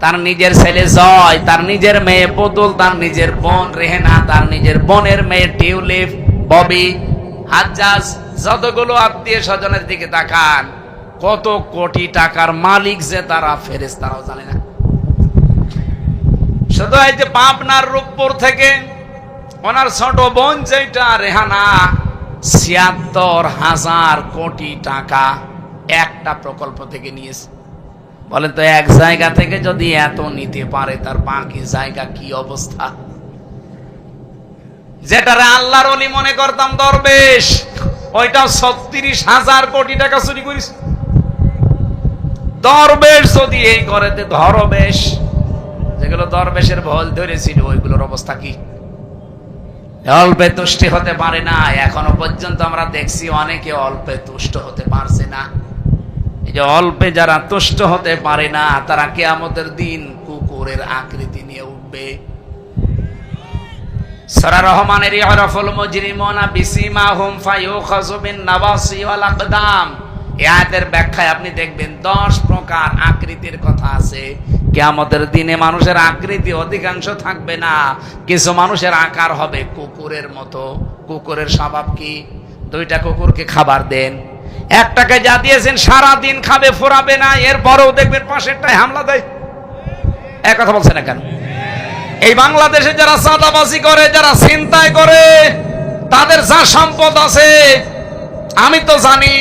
তার নিজের ছেলে জয়, তার নিজের মেয়ে পুতুল, তার নিজের বোন রেহেনা, তার নিজের বোনের মেয়ে টিউলিপ, ববি, হাজ্জাজ, যতগুলো আত্মীয় স্বজনের দিকে তাকান, কত কোটি টাকার মালিক যে তারা, ফেরেশতারাও জানে না। শুধু এই যে পাবনার রূপপুর থেকে ওনার ছোট বোন যেটা রেহানা, ৭৬,০০০ কোটি টাকা একটা প্রকল্প থেকে নিয়েছে। বলেন তো, এক জায়গা থেকে যদি এত নিতে পারে, তার বাকি জায়গা কি অবস্থা? যেটারে আল্লাহর ওলি মনে করতাম দরবেশ, ওইটা ৩৬,০০০ কোটি টাকা চুরি করিস। দরবেশ যদি এই করে, ধরবেশ, যেগুলো দরবেশের ভল ধরেছিল, ওইগুলোর অবস্থা কি? অল্পে তুষ্টি হতে পারে না। এখনো পর্যন্ত আমরা দেখছি অনেকে অল্পে তুষ্ট হতে পারছে না। এই যে অল্পে যারা তুষ্ট হতে পারে না, তারা কিয়ামতের দিন কুকুরের আকৃতি নিয়ে উঠবে। সূরা রহমানের ইয়ারাফুল মুজরিমুনা বিসিমাহুম ফায়ুখাযু বিন নাওয়াসি ওয়াল আকদাম, এই আয়াতের ব্যাখ্যায় আপনি দেখবেন 10 প্রকার আকৃতির কথা আছে। কিয়ামতের দিনে মানুষের আকৃতি অধিকাংশ থাকবে না, কিছু মানুষের আকার হবে কুকুরের মতো। কুকুরের স্বভাব কি? 2টা কুকুরকে খাবার দেন, একটাকে যা দিয়েছেন সারা দিন খাবে, ফোরাবে না, এরপরেও দেখবেন পাশেরটায় হামলা দেয়। এক কথা বলছেন না কেন? এই বাংলাদেশে যারা চাঁদাবাজি করে, যারা ছিনতাই করে, তাদের যা সম্পদ আছে আমি তো জানি,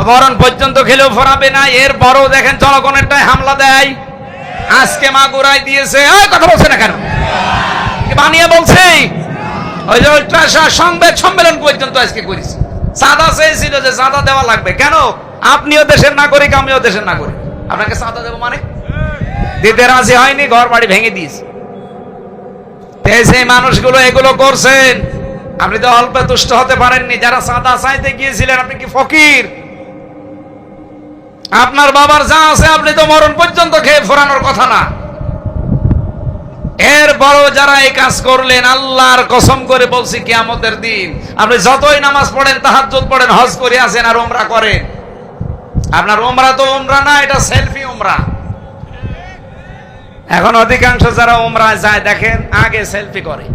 মরণ পর্যন্ত খেলেও ফোরাবে না, এরপরও দেখেন জনগণেরটায় হামলা দেয়। আজকে মাগুরায় দিয়েছে। কথা বলছে না কেন? বানিয়ে বলছে। ওই যে সংবাদ সম্মেলন পর্যন্ত আজকে করেছে। চাঁদা চেয়েছিল যে চাঁদা দেওয়া লাগবে। কেন? আপনিও দেশের নাগরিক, আমিও দেশের নাগরিক, আপনাকে চাঁদা দেবো মানে? দিতে রাজি হয়নি, ঘর বাড়ি ভেঙে দিয়েছে। সেই মানুষগুলো এগুলো করছেন, আপনি তো অল্পে তুষ্ট হতে পারেননি। যারা চাঁদা চাইতে গিয়েছিলেন, আপনি কি ফকির? আপনার বাবার যা আছে আপনি তো মরণ পর্যন্ত খেয়ে ফোরানোর কথা না। এরপরও যারা এই কাজ করলেন, আল্লাহর কসম করে বলছি, কিয়ামতের দিন আপনি যতই নামাজ পড়েন, তাহাজ্জুদ পড়েন, হজ করে আসেন আর উমরা করেন, আপনার উমরা তো উমরা না, এটা সেলফি উমরা। এখন অধিকাংশ যারা উমরায় যায় দেখেন আগে সেলফি করে,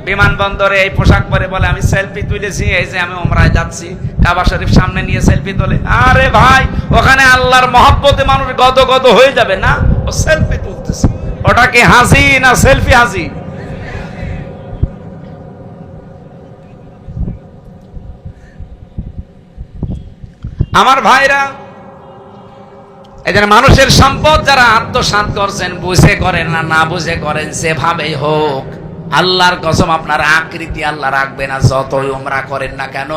বিমানবন্দরে এই পোশাক পরে বলে আমি সেলফি তুলেছি, এই যে আমি উমরায় যাচ্ছি, কাবা শরীফ সামনে নিয়ে সেলফি তোলে। আরে ভাই, ওখানে আল্লাহর মহব্বতে মানুষ গদগদ হয়ে যাবে না, ও সেলফি তুলতেছে। ওটা কি হাসি না সেলফি হাসি? আমার ভাইরা, এই জন্য মানুষের সম্পদ যারা আত্মসাৎ করছেন, বুঝে করেন না না বুঝে করেন, সেভাবেই হোক, আল্লাহর কসম আপনার আকৃতি আল্লাহ রাখবে না, যতই উমরা করেন না কেন।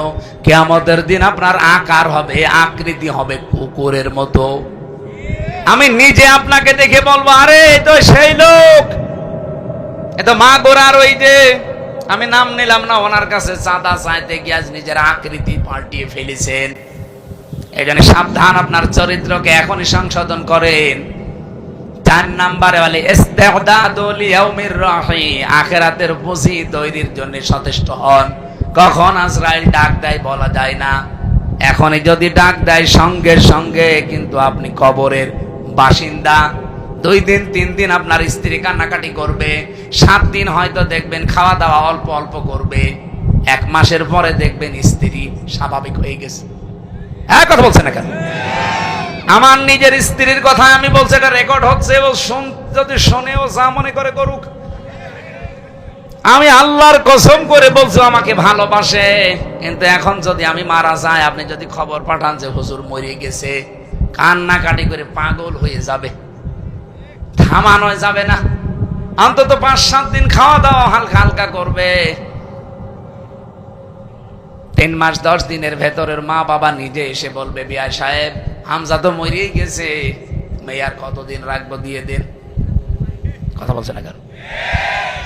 কিয়ামতের দিন আপনার আকার হবে, আকৃতি হবে কুকুরের মতো। আমি নিজে আপনাকে দেখে বলবো, আরে এই তো সেই লোক, এ তো মা গোরার ওই যে, আমি নাম নিলাম না, ওনার কাছে চাঁদা চাইতে গিয়ে আজ নিজের আকৃতি পাল্টিয়ে ফেলেছেন। এই জন্য সাবধান, আপনার চরিত্রকে এখনই সংশোধন করেন। 4 নম্বরে বলে ইস্তিগদাদু লিয়াউমির রাহি, আখিরাতের পুঁজি তৈরির জন্য সচেষ্ট হন। কখন আজরাইল ডাক দেয় বলা যায় না, এখনই যদি ডাক দেয় সঙ্গে সঙ্গে কিন্তু আপনি কবরের বাসিন্দা। 2 দিন 3 দিন আপনার স্ত্রী কান্নাকাটি করবে, 7 দিন হয়তো দেখবেন খাওয়া দাওয়া অল্প অল্প করবে, 1 মাসের পরে দেখবেন স্ত্রী স্বাভাবিক হয়ে গেছে। কথা বলছে না কেন? আমার নিজের স্ত্রীর কথা আমি বলছি, এটা রেকর্ড হচ্ছে, ও যদি শোনেও যা মনে করে করুক। আমি আল্লাহর কসম করে বলছি আমাকে ভালোবাসে, কিন্তু এখন যদি আমি মারা যাই, আপনি যদি খবর পাঠান যে হুজুর মরে গেছে, কান্নাকাটি করে পাগল হয়ে যাবে, থামানো যাবে না। অন্তত 5-7 দিন খাওয়া দাওয়া হালকা হালকা করবে। 3 মাস 10 দিনের ভেতরের মা বাবা নিজে এসে বলবে, বিয়া সাহেব হামজা তো মরেই গেছে, মেয়ার কতদিন রাখবো দিয়ে দিন। কথা বলছে না কেন?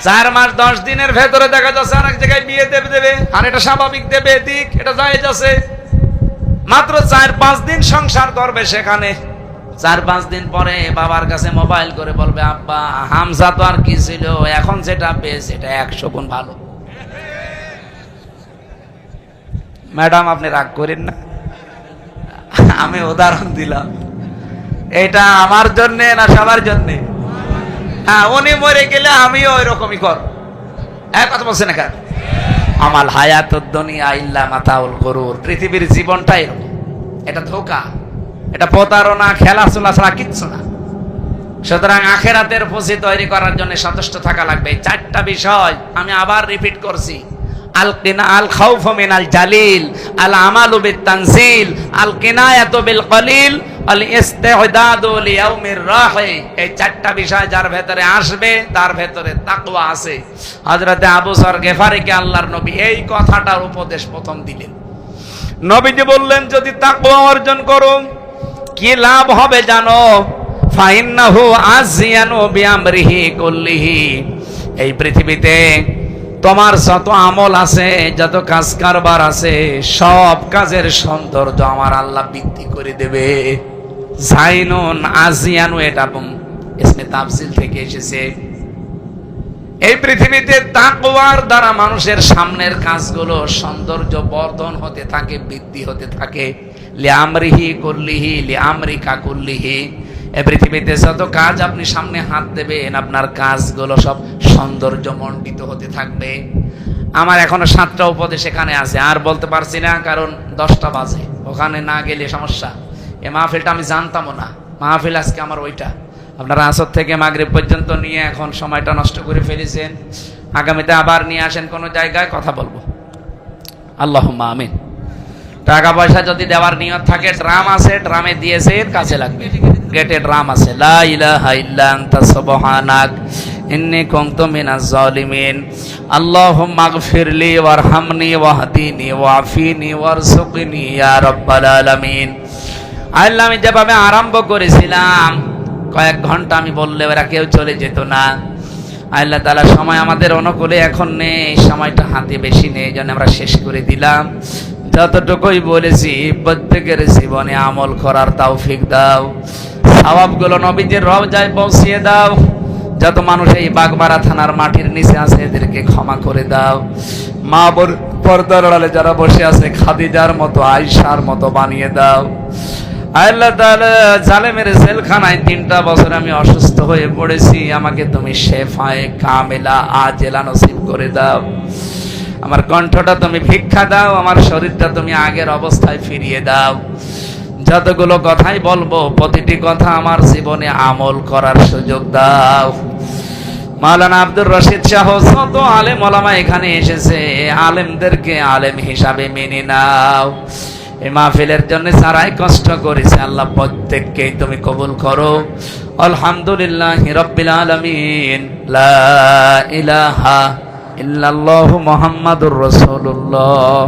4 মাস 10 দিনের ভেতরে দেখা যাচ্ছে আর এক জায়গায় বিয়ে দেবে, আর এটা স্বাভাবিক দেবে, দিক এটা জায়েজ আছে। মাত্র 4-5 দিন সংসার করবে, সেখানে 4-5 দিন পরে বাবার কাছে মোবাইল করে বলবে, আব্বা হামজা তো আর কি ছিল, এখন যেটা পেয়েছে এটা 100 গুণ ভালো। ম্যাডাম আপনি রাগ করেন না, আমি উদাহরণ দিলাম, এটা আমার জন্য না সবার জন্য? হ্যাঁ, উনি মরে গেলে আমিও ওই রকমই কর। কথা বলছে না কেন? আমাল হায়াতুদ দুনিয়া ইল্লা মাতাউল গুরুর, পৃথিবীর জীবনটাই এরকম, এটা ধোঁকা, এটা প্রতারণা, খেলাধুলা ছাড়া কিচ্ছু না। সুতরাং আখিরাতের পুঁজি তৈরি করার জন্য সচেষ্ট থাকা লাগবে। 4টা বিষয় আমি আবার রিপিট করছি, আল কিনা আল খাউফু মিনাল জালিল, আল আমালু বিত তানজিল, আল কিনায়াতু বিল কলিল, আল ইস্তিগদাদু লিয়াউমির রাহি। এই 4টা বিষয় যার ভেতরে আসবে তার ভেতরে তাকওয়া আছে। হযরতে আবু যর গিফারীকে আল্লাহর নবী এই কথাটার উপদেশ প্রথম দিলেন। নবীজি বললেন, যদি তাকওয়া অর্জন করো কি লাভ হবে জানো? ফাইন্নাহু আজিয়ানু বিআমরিহি কুল্লিহি, এই পৃথিবীতে তোমার যত আমল আছে, যত কাজ কারবার আছে, সব কাজের সৌন্দর্য আমার আল্লাহ বৃদ্ধি করে দেবে। জাইনুন আজিয়ানু, এটা ইসমে তাফসিল থেকে এসেছে। এই পৃথিবীতে তাকওয়ার দ্বারা মানুষের সামনের কাজগুলো সৌন্দর্য বর্ধন হতে থাকে, বৃদ্ধি হতে থাকে। লিআমরিহি কুল্লিহি লিআমরিকা কুল্লিহি, এই পৃথিবীতে যত কাজ আপনি সামনে হাত দেবেন, আপনার কাজগুলো সব সৌন্দর্য মণ্ডিত হতে থাকবে। আমার এখনো 7টা উপদেশ এখানে আছে, আর বলতে পারছি না, কারণ 10টা বাজে, ওখানে না গেলে সমস্যা। এই মাহফিলটা আমি জানতামও না, মাহফিল আজকে আমার ওইটা। আপনারা আসর থেকে মাগরিব পর্যন্ত নিয়ে এখন সময়টা নষ্ট করে ফেলেছেন, আগামীতে আবার নিয়ে আসেন কোনো জায়গায়, কথা বলবো। আল্লাহুম্মা আমিন। টাকা পয়সা যদি দেওয়ার নিয়ত থাকে, ড্রাম আছে, ড্রামে দিয়েছে, কাজে লাগবে। গেটে ড্রাম আছে, লা ইলাহা ইল্লা আনতা সুবহানাক ইন্নী কুনতু মিনাজ জালিমিন। আল্লাহুম্মা গফিরলি ওয়ারহামনি ওয়াহদিনি ওয়াফিনি ওয়ারযুকনি ইয়া রাব্বাল আলামিন। আল্লাহ, আমি যেভাবে আরম্ভ করেছিলাম, কয়েক ঘন্টা আমি বললে ওরা কেউ চলে যেত না। আল্লাহ তাআলা সময় আমাদের অনুকূলে এখন নেই, সময়টা হাতে বেশি নেই, এই জন্য আমরা শেষ করে দিলাম। যতটুকুই বলেছি প্রত্যেকের জীবনে আমল করার তৌফিক দাও, সওয়াবগুলো নবীজির রওজায় পৌঁছিয়ে দাও। যত মানুষ এই বাগমারা থানার মাটির নিচে আছে এদেরকে ক্ষমা করে দাও। মা পর্দার আড়ালে যারা বসে আছে খাদিজার মতো, আয়েশার মতো বানিয়ে দাও। আল্লাহ তাআলা জালেমের জেলখানায় 3টা বছর আমি অসুস্থ হয়ে পড়েছি, আমাকে তুমি শেফায়ে কামেলা আজেলা নসিব করে দাও। আমার কণ্ঠটা তুমি ভিক্ষা দাও, আমার শরীরটা তুমি আগের অবস্থায় ফিরিয়ে দাও। যতগুলো কথাই বলবো প্রতিটি কথা আমার জীবনে আমল করার সুযোগ দাও। মাওলানা আব্দুর রশিদ শাহ যত আলেম ওলামা এখানে এসেছে, আলেমদেরকে আলেম হিসাবে মেনে নাও। এই মাহফিলের জন্য যারাই কষ্ট করেছে আল্লাহ প্রত্যেককেই তুমি কবুল করো। আলহামদুলিল্লাহি রাব্বিল আলামিন। লা ইলাহা ইল্লাল্লাহু মুহাম্মাদুর রাসূলুল্লাহ।